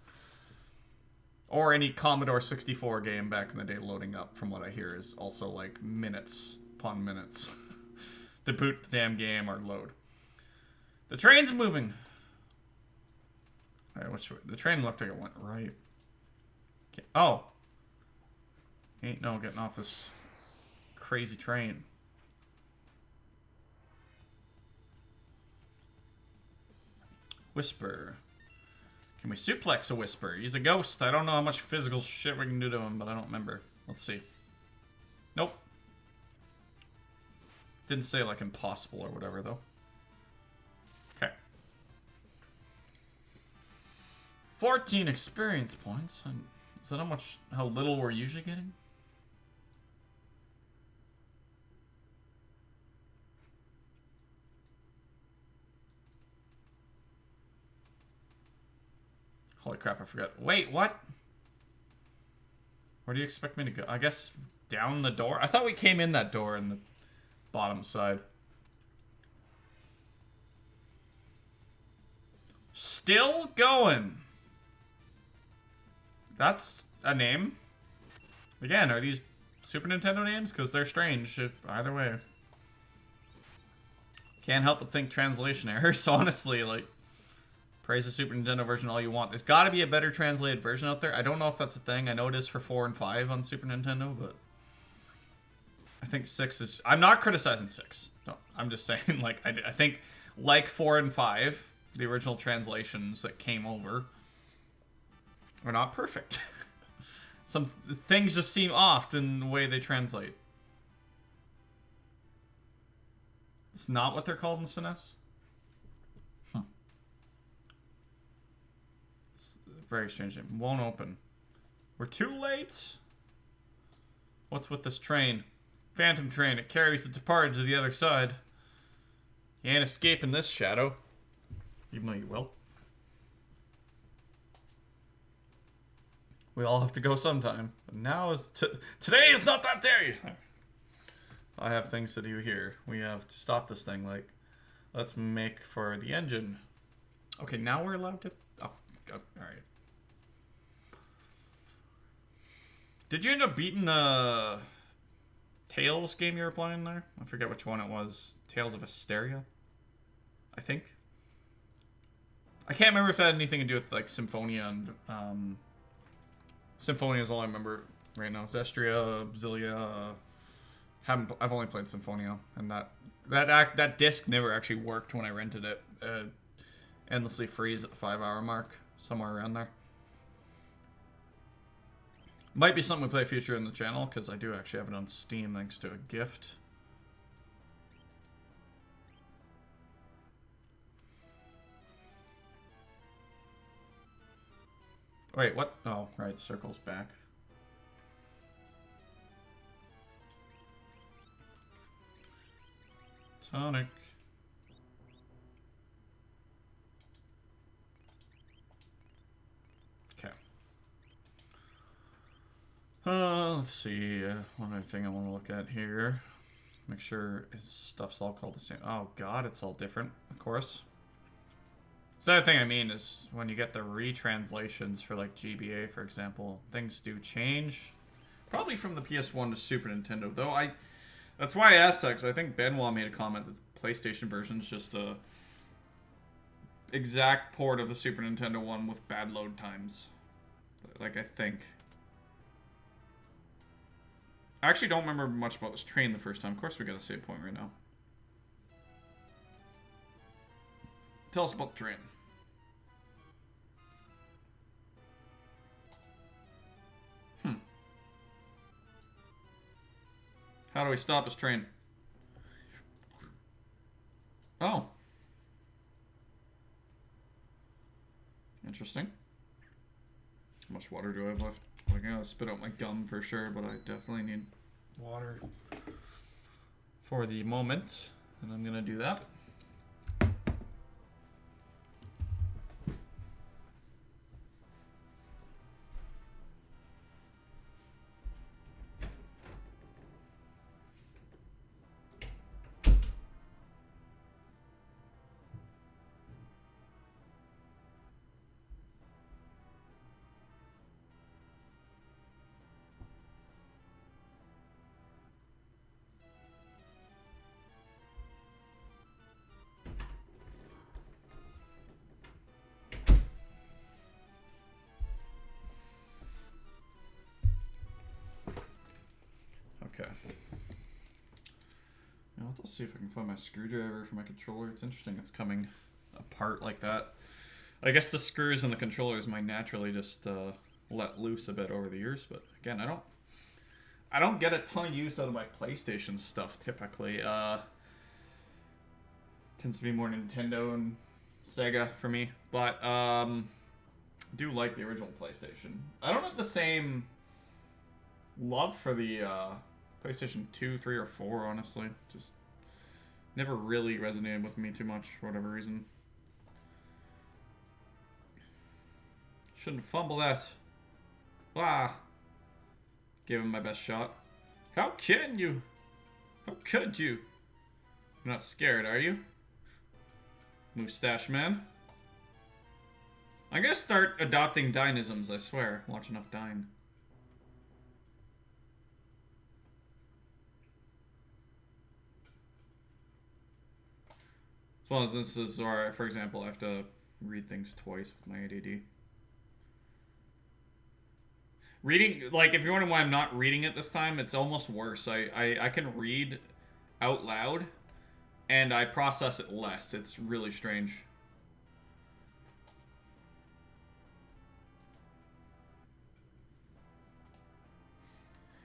Or any Commodore 64 game back in the day loading up, from what I hear, is also like minutes upon minutes to boot the damn game or load. The train's moving. Alright, which way? The train looked like it went right. Okay. Oh. Ain't no getting off this crazy train. Whisper. Can we suplex a Whisper? He's a ghost. I don't know how much physical shit we can do to him, but I don't remember. Let's see. Nope. Didn't say, like, impossible or whatever, though. Okay. 14 experience points. Is that how little we're usually getting? Holy crap, I forgot. Wait, what? Where do you expect me to go? I guess down the door? I thought we came in that door in the bottom side. Still going. That's a name. Again, are these Super Nintendo names? Because they're strange, either way. Can't help but think translation errors, honestly, like... Praise the Super Nintendo version all you want. There's got to be a better translated version out there. I don't know if that's a thing. I know it is for 4 and 5 on Super Nintendo, but... I think 6 is... I'm not criticizing 6. No, I'm just saying, like, I think, like 4 and 5, the original translations that came over are not perfect. Some things just seem off in the way they translate. It's not what they're called in SNES? Very strange name. Won't open. We're too late. What's with this train? Phantom train. It carries the departed to the other side. You ain't escaping this, Shadow. Even though you will. We all have to go sometime. But now is... Today is not that day! I have things to do here. We have to stop this thing. Like, let's make for the engine. Okay, now we're allowed to... Oh, alright. Did you end up beating the Tales game you were playing there? I forget which one it was. Tales of Hysteria? I think. I can't remember if that had anything to do with, like, Symphonia and, Symphonia is all I remember right now. Zestria, Zillia, I've only played Symphonia, and that disc never actually worked when I rented it. Endlessly freeze at the 5-hour mark, somewhere around there. Might be something we play future in the channel, because I do actually have it on Steam thanks to a gift. Wait, what? Oh, right, circle's back. Sonic. Okay. Let's see. One other thing I want to look at here. Make sure his stuff's all called the same. Oh god, it's all different, of course. So the other thing I mean is when you get the retranslations for like GBA, for example, things do change. Probably from the PS1 to Super Nintendo, though. That's why I asked that, because I think Benoit made a comment that the PlayStation version's just a exact port of the Super Nintendo one with bad load times. Like, I think. I actually don't remember much about this train the first time. Of course we got a save point right now. Tell us about the train. How do we stop this train? Oh. Interesting. How much water do I have left? I'm gonna spit out my gum for sure, but I definitely need water for the moment. And I'm gonna do that. Let's see if I can find my screwdriver for my controller. It's interesting it's coming apart like that. I guess the screws and the controllers might naturally just let loose a bit over the years, but again, I don't get a ton of use out of my PlayStation stuff typically. Tends to be more Nintendo and Sega for me, but do like the original PlayStation. I don't have the same love for the PlayStation 2, 3, or 4, honestly. Just never really resonated with me too much for whatever reason. Shouldn't fumble that. Ah! Gave him my best shot. How can you? How could you? You're not scared, are you? Mustache man. I'm gonna start adopting Dynisms, I swear. Watch enough Dine. As well as this is where, for example, I have to read things twice with my ADD. Reading, like, if you're wondering why I'm not reading it this time, it's almost worse. I can read out loud, and I process it less. It's really strange.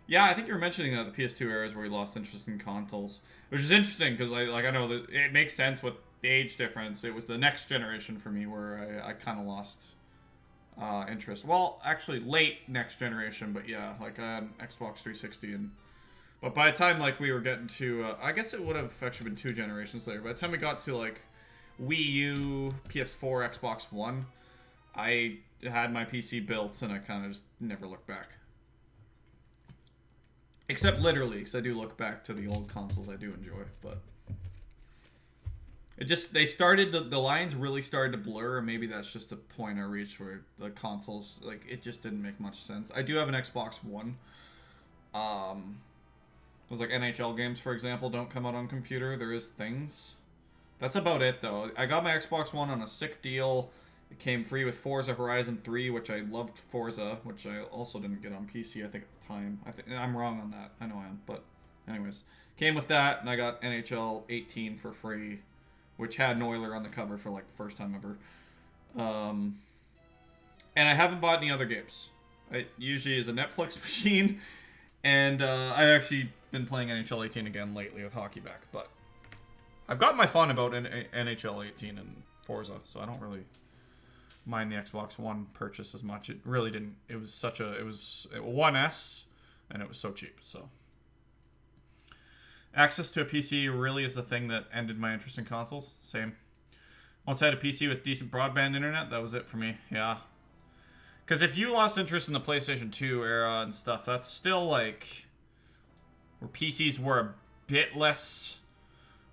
Yeah, I think you were mentioning that the PS2 era is where we lost interest in consoles, which is interesting because I know that it makes sense with the age difference. It was the next generation for me where I kind of lost interest. Well, actually, late next generation, but yeah, like Xbox 360 But by the time like we were getting to, I guess it would have actually been 2 generations later. By the time we got to like Wii U, PS4, Xbox One, I had my PC built and I kind of just never looked back. Except literally, because I do look back to the old consoles I do enjoy, but it just, they started, the lines really started to blur, and maybe that's just the point I reached where the consoles, like, it just didn't make much sense. I do have an Xbox One. It was like NHL games, for example, don't come out on computer. There is things. That's about it, though. I got my Xbox One on a sick deal. It came free with Forza Horizon 3, which I loved Forza, which I also didn't get on PC, I think, at the time. I'm wrong on that. I know I am, but anyways. Came with that, and I got NHL 18 for free, which had Neuler on the cover for, like, the first time ever. And I haven't bought any other games. It usually is a Netflix machine, and I've actually been playing NHL 18 again lately with Hockey Back, but I've got my fun about NHL 18 and Forza, so I don't really mind the Xbox One purchase as much. It really didn't. It was such a, it was a 1S, and it was so cheap. So access to a PC really is the thing that ended my interest in consoles. Same. Once I had a PC with decent broadband internet, that was it for me. Yeah. Because if you lost interest in the PlayStation 2 era and stuff, that's still like where PCs were a bit less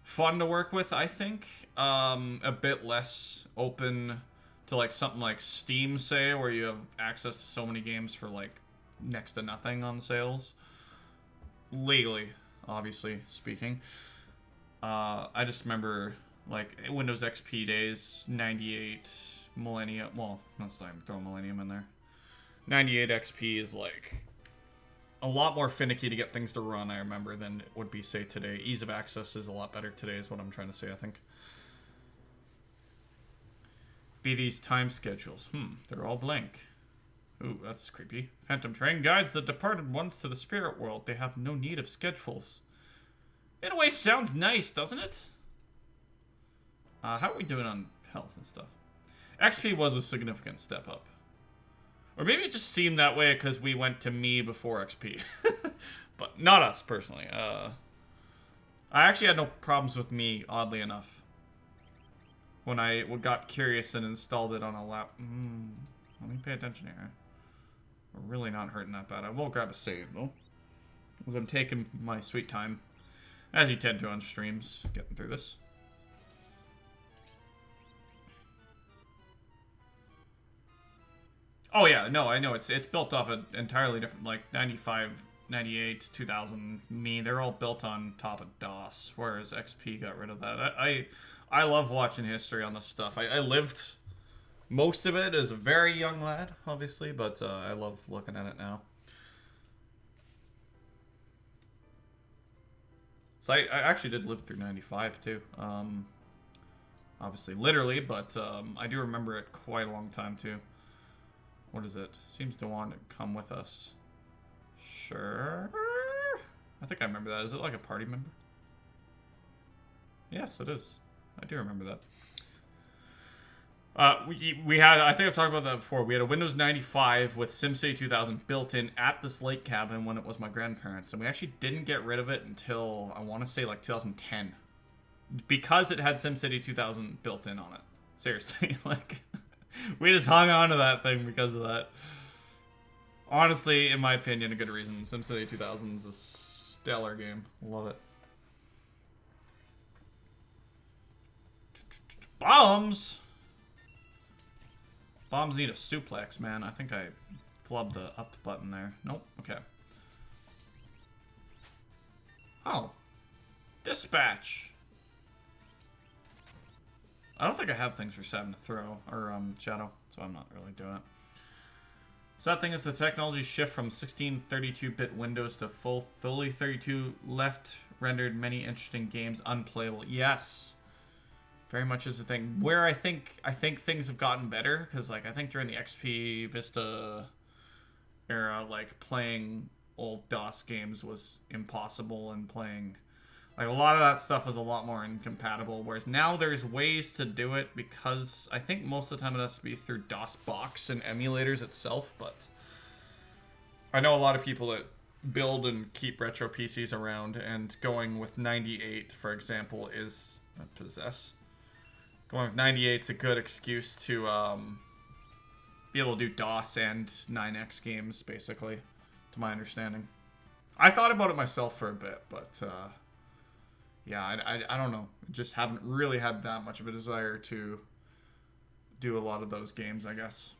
fun to work with, I think. A bit less open to like something like Steam, say, where you have access to so many games for like next to nothing on sales. Legally, obviously speaking. I just remember like Windows XP days, 98 Millennium. Well, let's not even throw Millennium in there. 98 XP is like a lot more finicky to get things to run, I remember, than it would be, say, today. Ease of access is a lot better today, is what I'm trying to say, I think. Be these time schedules. They're all blank. Ooh, that's creepy. Phantom Train guides the departed ones to the spirit world. They have no need of schedules. In a way, sounds nice, doesn't it? How are we doing on health and stuff? XP was a significant step up. Or maybe it just seemed that way because we went to me before XP. But not us, personally. I actually had no problems with me, oddly enough. When I got curious and installed it on a lap. Let me pay attention here. We're really not hurting that bad. I will grab a save, though. Because I'm taking my sweet time. As you tend to on streams, getting through this. Oh yeah, no, I know. It's built off an entirely different, like, 95, 98, 2000, me. They're all built on top of DOS, whereas XP got rid of that. I love watching history on this stuff. I lived most of it as a very young lad, obviously, but I love looking at it now. So I actually did live through 95 too. Obviously, literally, but I do remember it quite a long time too. What is it? Seems to want to come with us. Sure. I think I remember that. Is it like a party member? Yes, it is. I do remember that. We had, I think I've talked about that before, we had a Windows 95 with SimCity 2000 built in at this lake cabin when it was my grandparents, and we actually didn't get rid of it until, I want to say, like 2010. Because it had SimCity 2000 built in on it. Seriously, like, we just hung on to that thing because of that. Honestly, in my opinion, a good reason. SimCity 2000 is a stellar game. Love it. Bombs! Bombs need a suplex, man. I think I flubbed the up button there. Nope. Okay. Oh. Dispatch. I don't think I have things for 7 to throw, or Shadow, so I'm not really doing it. Sad thing is the technology shift from 1632-bit Windows to fully 32 left rendered many interesting games unplayable. Yes. Very much is the thing. Where I think things have gotten better, because like I think during the XP Vista era, like playing old DOS games was impossible, and playing like a lot of that stuff was a lot more incompatible. Whereas now there's ways to do it, because I think most of the time it has to be through DOSBox and emulators itself. But I know a lot of people that build and keep retro PCs around, and going with 98, for example, is possess. Going with 98 is a good excuse to be able to do DOS and 9X games, basically, to my understanding. I thought about it myself for a bit, but yeah, I don't know. Just haven't really had that much of a desire to do a lot of those games, I guess.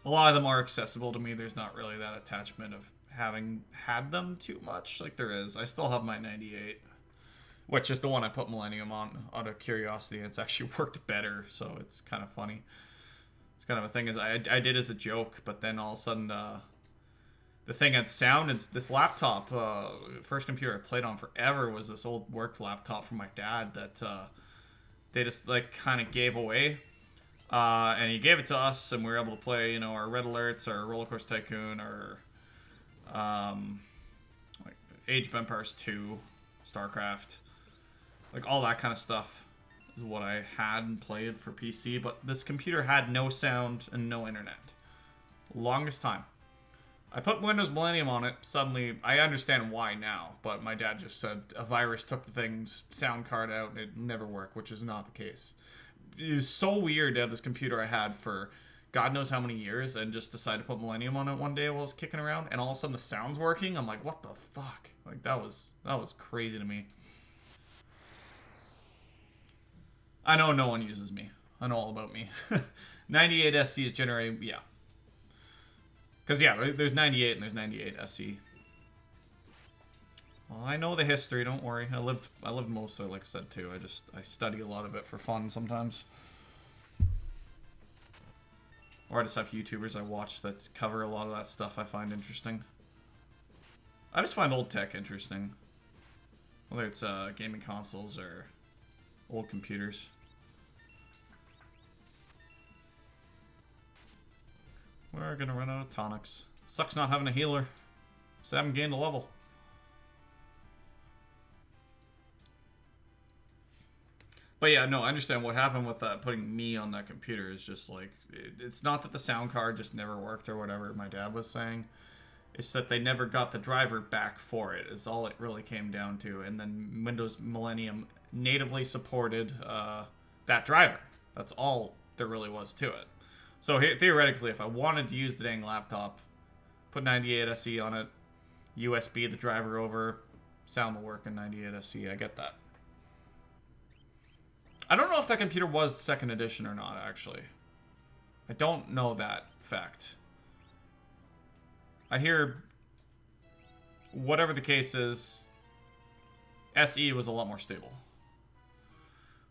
A lot of them are accessible to me. There's not really that attachment of having had them too much, like there is. I still have my 98. Which is the one I put Millennium on out of curiosity. It's actually worked better, so it's kind of funny. It's kind of a thing is I did as a joke, but then all of a sudden the thing had sound. It's this laptop. First computer I played on forever was this old work laptop from my dad that they just like kind of gave away, and he gave it to us, and we were able to play, you know, our Red Alerts, our Roller Coaster Tycoon, or like Age of Empires 2, StarCraft. Like, all that kind of stuff is what I had and played for PC. But this computer had no sound and no internet. Longest time. I put Windows Millennium on it. Suddenly, I understand why now. But my dad just said a virus took the thing's sound card out and it never worked, which is not the case. It was so weird to have this computer I had for God knows how many years and just decide to put Millennium on it one day while I was kicking around. And all of a sudden the sound's working. I'm like, what the fuck? Like, that was crazy to me. I know no one uses me. I know all about me. 98 SC is generating, yeah. Because, yeah, there's 98 and there's 98 SE. Well, I know the history, don't worry. I lived most of it, like I said, too. I study a lot of it for fun sometimes. Or I just have YouTubers I watch that cover a lot of that stuff I find interesting. I just find old tech interesting. Whether it's gaming consoles or old computers. We're gonna run out of tonics. Sucks not having a healer. So I haven't gained a level. But yeah, no, I understand what happened with putting me on that computer is just like, it's not that the sound card just never worked or whatever my dad was saying. It's that they never got the driver back for it, is all it really came down to. And then Windows Millennium natively supported that driver. That's all there really was to it. So theoretically, if I wanted to use the dang laptop, put 98 SE on it, USB the driver over, sound will work in 98 SE. I get that. I don't know if that computer was 2nd edition or not, actually. I don't know that fact. I hear, whatever the case is, SE was a lot more stable.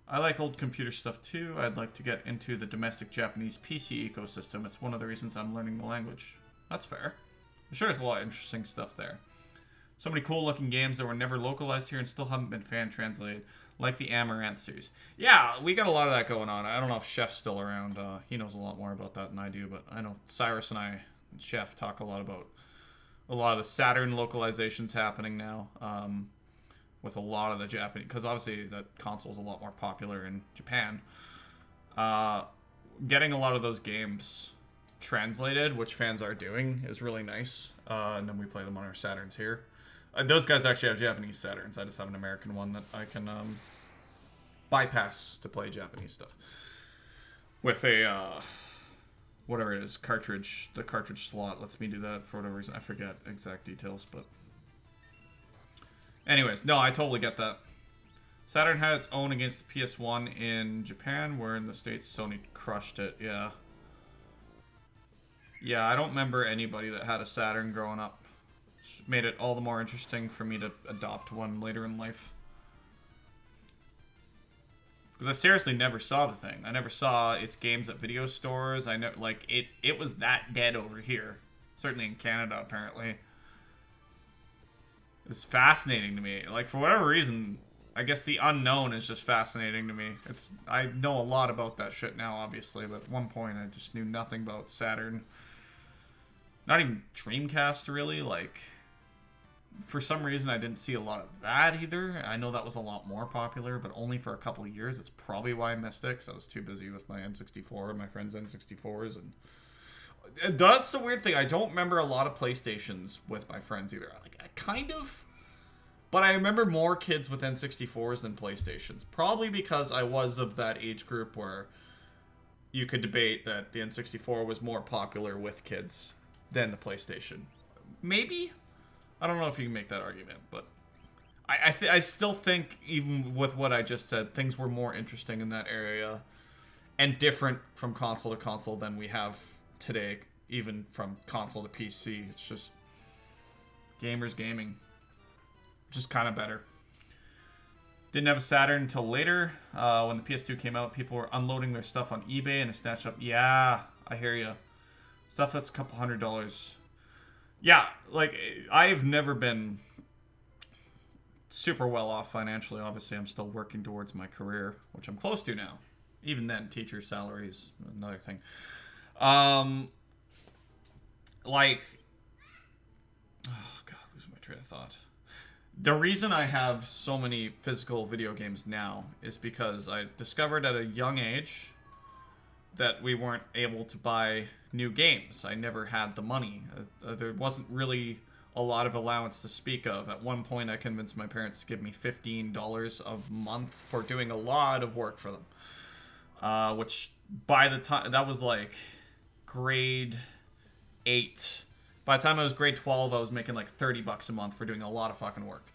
I like old computer stuff too. I'd like to get into the domestic Japanese PC ecosystem. It's one of the reasons I'm learning the language. That's fair. I'm sure there's a lot of interesting stuff there. So many cool looking games that were never localized here and still haven't been fan translated, like the Amaranth series. Yeah, we got a lot of that going on. I don't know if Chef's still around. He knows a lot more about that than I do, but I know Cyrus and I, and Chef, talk a lot about a lot of the Saturn localizations happening now, with a lot of the Japanese, because obviously that console is a lot more popular in Japan. Getting a lot of those games translated, which fans are doing, is really nice. And then we play them on our Saturns here. Those guys actually have Japanese Saturns. I just have an American one that I can bypass to play Japanese stuff with a whatever it is, cartridge. The cartridge slot lets me do that for whatever reason. I forget exact details, but anyways, no, I totally get that. Saturn had its own against the PS1 in Japan, where in the States Sony crushed it. Yeah. Yeah, I don't remember anybody that had a Saturn growing up. Which made it all the more interesting for me to adopt one later in life. Because I seriously never saw the thing. I never saw its games at video stores. I never, like, it was that dead over here. Certainly in Canada, apparently. It's fascinating to me. Like, for whatever reason, I guess the unknown is just fascinating to me. I know a lot about that shit now, obviously, but at one point I just knew nothing about Saturn. Not even Dreamcast, really. Like, for some reason I didn't see a lot of that either. I know that was a lot more popular, but only for a couple of years. It's probably why I missed it, because I was too busy with my N64 and my friends' N64s. And that's the weird thing. I don't remember a lot of PlayStations with my friends either. Like, I kind of... But I remember more kids with N64s than PlayStations. Probably because I was of that age group where you could debate that the N64 was more popular with kids than the PlayStation. Maybe? I don't know if you can make that argument, but I still think, even with what I just said, things were more interesting in that area and different from console to console than we have today, even from console to PC. It's just gamers gaming. Just kind of better. Didn't have a Saturn until later. When the PS2 came out, people were unloading their stuff on eBay and a snatch up. Yeah, I hear you. Stuff that's a couple $100s. Yeah, like, I've never been super well off financially. Obviously, I'm still working towards my career, which I'm close to now. Even then, teacher salary is another thing. Like, oh god, losing my train of thought. The reason I have so many physical video games now is because I discovered at a young age that we weren't able to buy new games. I never had the money. There wasn't really a lot of allowance to speak of. At one point, I convinced my parents to give me $15 a month for doing a lot of work for them. Which, by the time, that was like grade 8. By the time I was grade 12, I was making like $30 a month for doing a lot of fucking work.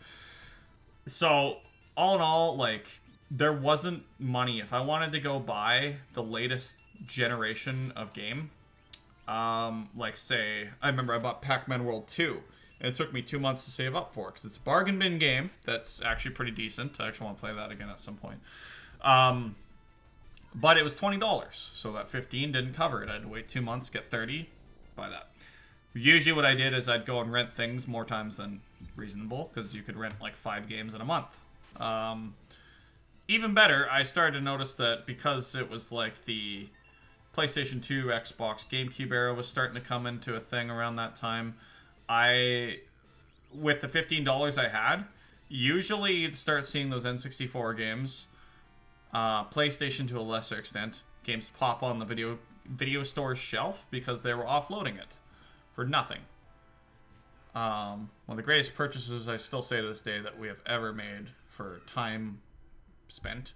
So, all in all, like, there wasn't money. If I wanted to go buy the latest generation of game, like, say, I remember I bought Pac-Man World 2, and it took me 2 months to save up for it, because it's a bargain bin game that's actually pretty decent. I actually want to play that again at some point. But it was $20, so that $15 didn't cover it. I had to wait 2 months, get $30, buy that. Usually what I did is I'd go and rent things more times than reasonable, because you could rent like 5 games in a month. Even better, I started to notice that because it was like the PlayStation 2, Xbox, GameCube era was starting to come into a thing around that time, with the $15 I had, usually you'd start seeing those N64 games, PlayStation to a lesser extent, games pop on the video store's shelf because they were offloading it for nothing. One of the greatest purchases I still say to this day that we have ever made for time spent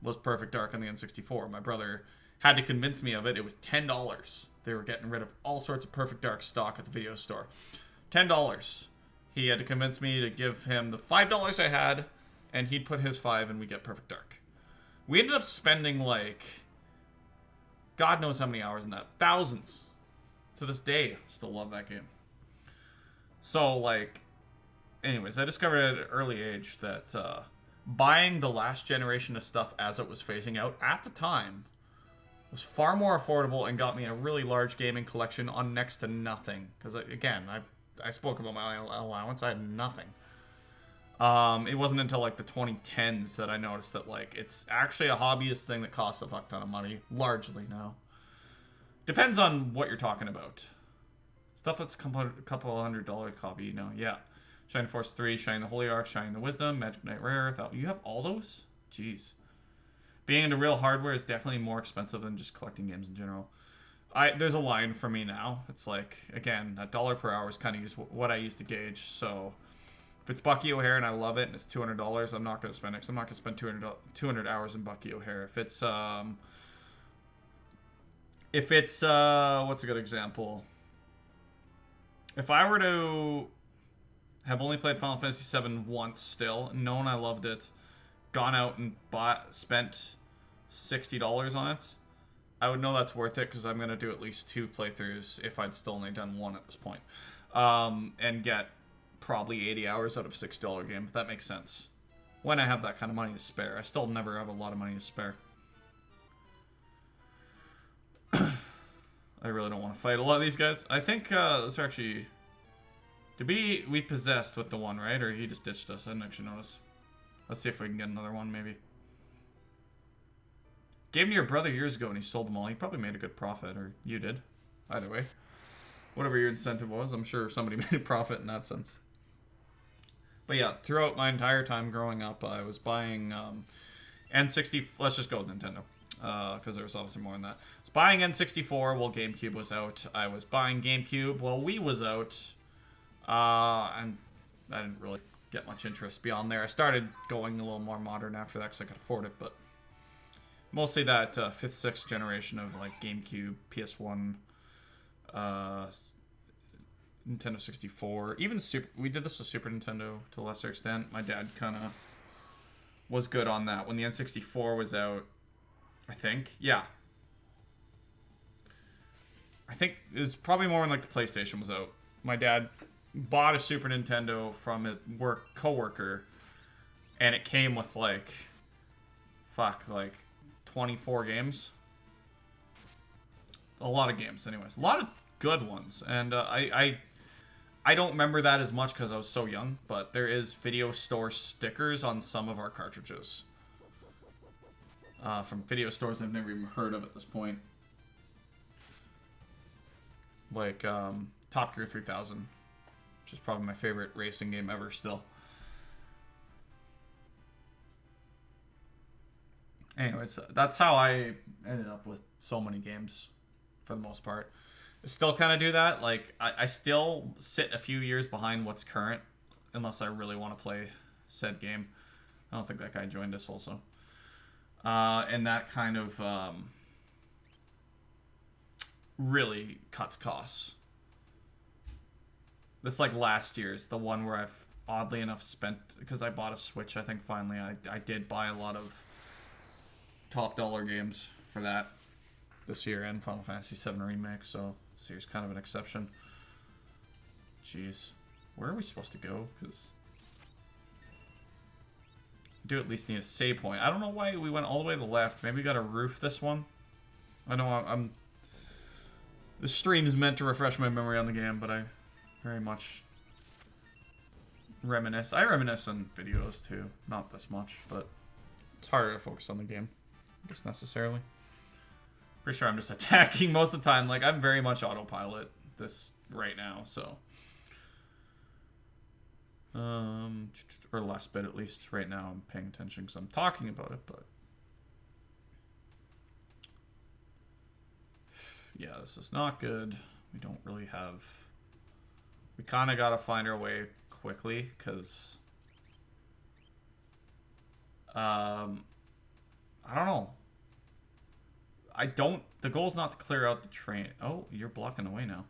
was Perfect Dark on the N64. My brother had to convince me of it. It was $10. They were getting rid of all sorts of Perfect Dark stock at the video store. $10. He had to convince me to give him the $5 I had, and he'd put his $5 and we'd get Perfect Dark. We ended up spending like God knows how many hours in that. Thousands. To this day, still love that game. So, like, anyways, I discovered at an early age that buying the last generation of stuff as it was phasing out at the time was far more affordable and got me a really large gaming collection on next to nothing. Because, again, I spoke about my allowance. I had nothing. It wasn't until like the 2010s that I noticed that like it's actually a hobbyist thing that costs a fuck ton of money, largely now. Depends on what you're talking about. Stuff that's a couple $100 copy, you know, yeah. Shining Force 3, Shining the Holy Ark, Shining the Wisdom, Magic Knight Rare. You have all those? Jeez. Being into real hardware is definitely more expensive than just collecting games in general. There's a line for me now. It's like, again, $1 per hour is kind of what I use to gauge. So if it's Bucky O'Hare and I love it and it's $200, I'm not going to spend it because I'm not going to spend 200 hours in Bucky O'Hare. If it's what's a good example? If I were to have only played Final Fantasy VII once still, known I loved it, gone out and spent $60 on it, I would know that's worth it because I'm going to do at least 2 playthroughs if I'd still only done 1 at this point. And get probably 80 hours out of a $6 game, if that makes sense. When I have that kind of money to spare. I still never have a lot of money to spare. I really don't want to fight a lot of these guys. I think this actually... Did we possessed with the one, right? Or he just ditched us? I didn't actually notice. Let's see if we can get another one, maybe. Gave them to your brother years ago and he sold them all. He probably made a good profit, or you did. Either way. Whatever your incentive was, I'm sure somebody made a profit in that sense. But yeah, throughout my entire time growing up, I was buying N60... Let's just go with Nintendo. Because there was obviously more than that. I was buying N64 while GameCube was out. I was buying GameCube while Wii was out. And I didn't really get much interest beyond there. I started going a little more modern after that because I could afford it, but mostly that 5th, 6th generation of like GameCube, PS1, Nintendo 64, even we did this with Super Nintendo to a lesser extent. My dad kind of was good on that when the N64 was out. I think, yeah. I think it was probably more when like the PlayStation was out. My dad bought a Super Nintendo from a coworker, and it came with like 24 games. A lot of games, anyways. A lot of good ones, and I don't remember that as much because I was so young. But there is video store stickers on some of our cartridges. From video stores I've never even heard of at this point. Like Top Gear 3000, which is probably my favorite racing game ever still. Anyways, that's how I ended up with so many games for the most part. I still kind of do that. Like, I still sit a few years behind what's current unless I really want to play said game. I don't think that guy joined us also. And that kind of really cuts costs. This like last year's, the one where I've oddly enough spent, because I bought a Switch, I think finally I did buy a lot of top dollar games for that this year, and Final Fantasy VII Remake, so this year's kind of an exception. Jeez. Where are we supposed to go? Because I do at least need a save point. I don't know why we went all the way to the left. Maybe we got to roof this one. I know I'm... The stream is meant to refresh my memory on the game, but I very much reminisce. I reminisce on videos too. Not this much, but it's harder to focus on the game. I guess necessarily. Pretty sure I'm just attacking most of the time. Like, I'm very much autopilot this right now, so... or last bit at least. Right now I'm paying attention because I'm talking about it, but... Yeah, this is not good. We don't really have... We kind of got to find our way quickly, because... I don't know. The goal's not to clear out the train. Oh, you're blocking the way now.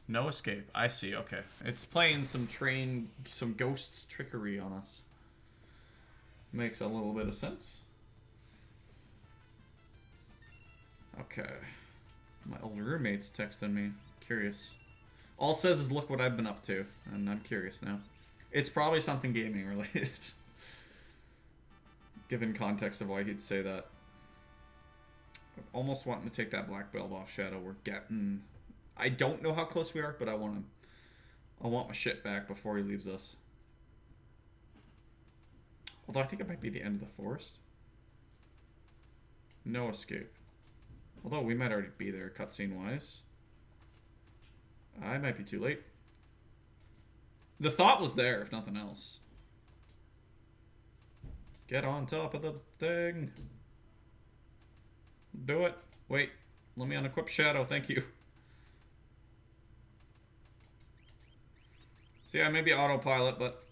No escape. I see, okay. It's playing some ghost trickery on us. Makes a little bit of sense. Okay. My old roommate's texting me. Curious. All it says is, look what I've been up to. And I'm curious now. It's probably something gaming related. Given context of why he'd say that. I'm almost wanting to take that black belt off Shadow. We're getting... I don't know how close we are, but I want to I want my shit back before he leaves us. Although I think it might be the end of the forest. No escape. Although we might already be there cutscene-wise. I might be too late. The thought was there, if nothing else. Get on top of the thing. Do it. Wait. Let me unequip Shadow. Thank you. So yeah, maybe autopilot, but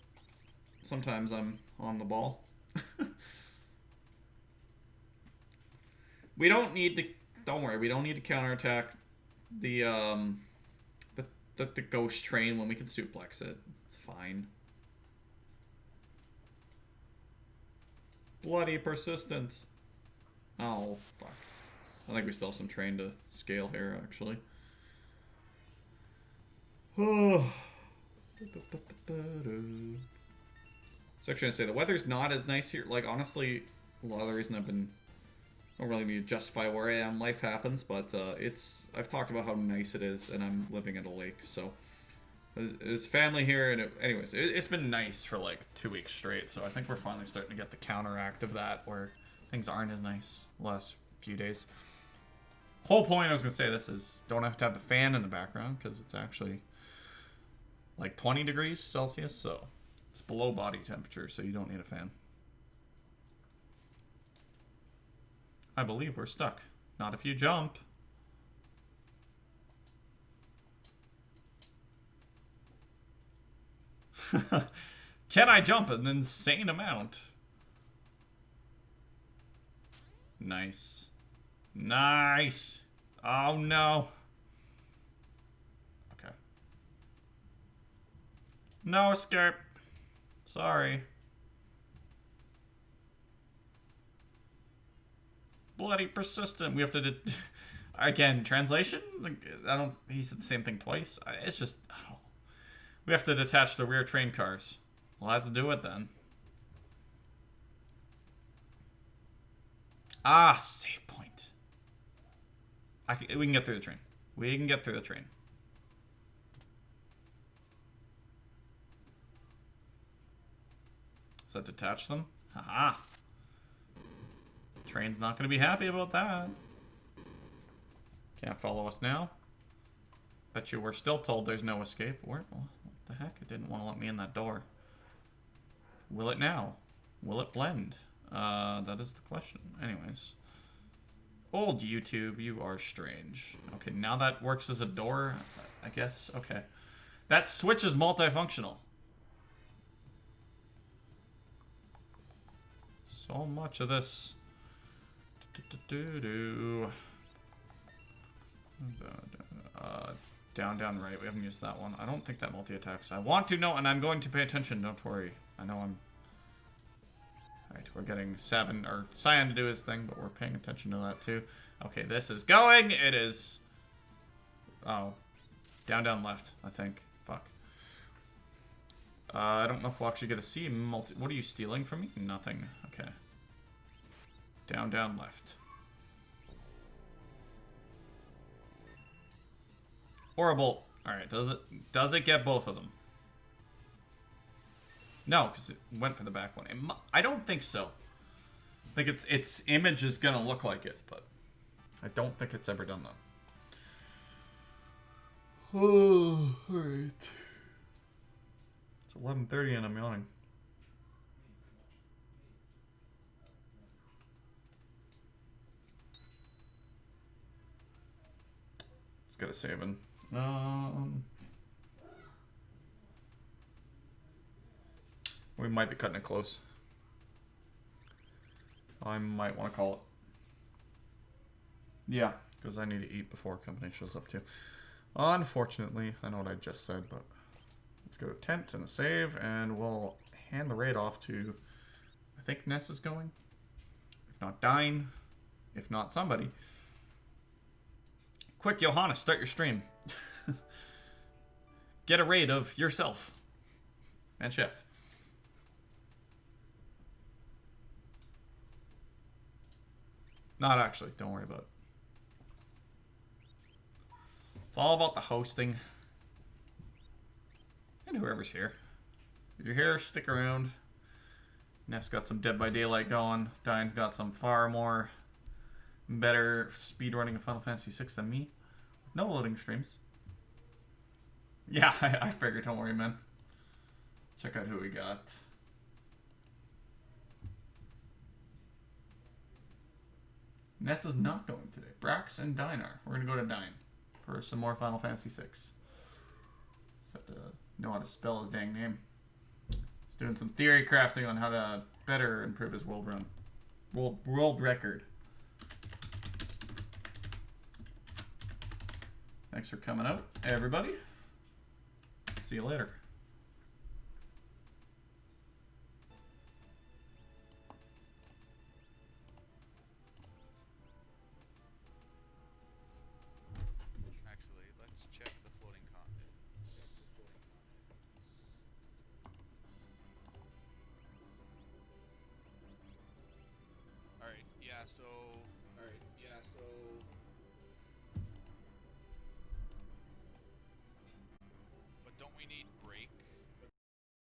sometimes I'm on the ball. We don't need to... Don't worry, we don't need to counterattack the ghost train when we can suplex it. It's fine. Bloody persistent. Oh, fuck. I think we still have some train to scale here, actually. Oh. So actually, I say the weather's not as nice here. Like, honestly, a lot of the reason I've been... I don't really need to justify where I am. Life happens, but it's... I've talked about how nice it is, and I'm living at a lake, so... There's family here, and anyways, it's been nice for like 2 weeks straight, so I think we're finally starting to get the counteract of that, where things aren't as nice the last few days. Whole point I was going to say this is, don't have to have the fan in the background, because it's actually like 20 degrees Celsius, so it's below body temperature, so you don't need a fan. I believe we're stuck. Not if you jump. Can I jump an insane amount? Nice. Nice. Oh no. Okay. No escape. Sorry. Bloody persistent. We have to again, translation? Like, I don't... He said the same thing twice. It's just... I don't know. We have to detach the rear train cars. Well, let's do it then. Ah, save point. We can get through the train. We can get through the train. Does that detach them? Haha. Train's not going to be happy about that. Can't follow us now. Bet you we're still told there's no escape. What the heck? It didn't want to let me in that door. Will it now? Will it blend? That is the question. Anyways. Old YouTube, you are strange. Okay, now that works as a door, I guess. Okay. That switch is multifunctional. So much of this. Down, right. We haven't used that one. I don't think that multi-attacks. I want to know, and I'm going to pay attention. Don't worry. I know I'm... Alright, we're getting Cyan to do his thing, but we're paying attention to that too. Okay, this is going. It is... Oh. Down, left, I think. Fuck. I don't know if we'll actually get to see What are you stealing from me? Nothing. Okay. Down, left. Horrible. Alright, does it get both of them? No, because it went for the back one. I don't think so. I think its image is gonna look like it, but I don't think it's ever done that. Oh, alright. It's 11:30 and I'm yawning. It's got a saving. We might be cutting it close. I might want to call it. Yeah, because I need to eat before company shows up too. Unfortunately, I know what I just said, but let's go to tent and a save, and we'll hand the raid off to, I think Ness is going. If not Dine, if not somebody. Quick, Johannes, start your stream. Get a raid of yourself and Chef. Not actually, don't worry about it. It's all about the hosting. And whoever's here. If you're here, stick around. Neff's got some Dead by Daylight going. Dine's got some far more better speedrunning of Final Fantasy VI than me. No loading streams. Yeah, I figured. Don't worry, man. Check out who we got. Nessa's not going today. Brax and Dinar. We're going to go to Dine for some more Final Fantasy VI. Just have to know how to spell his dang name. He's doing some theory crafting on how to better improve his world run. World record. Thanks for coming out, everybody. See you later. Actually, let's check the floating continent. Alright, yeah, so... But don't we need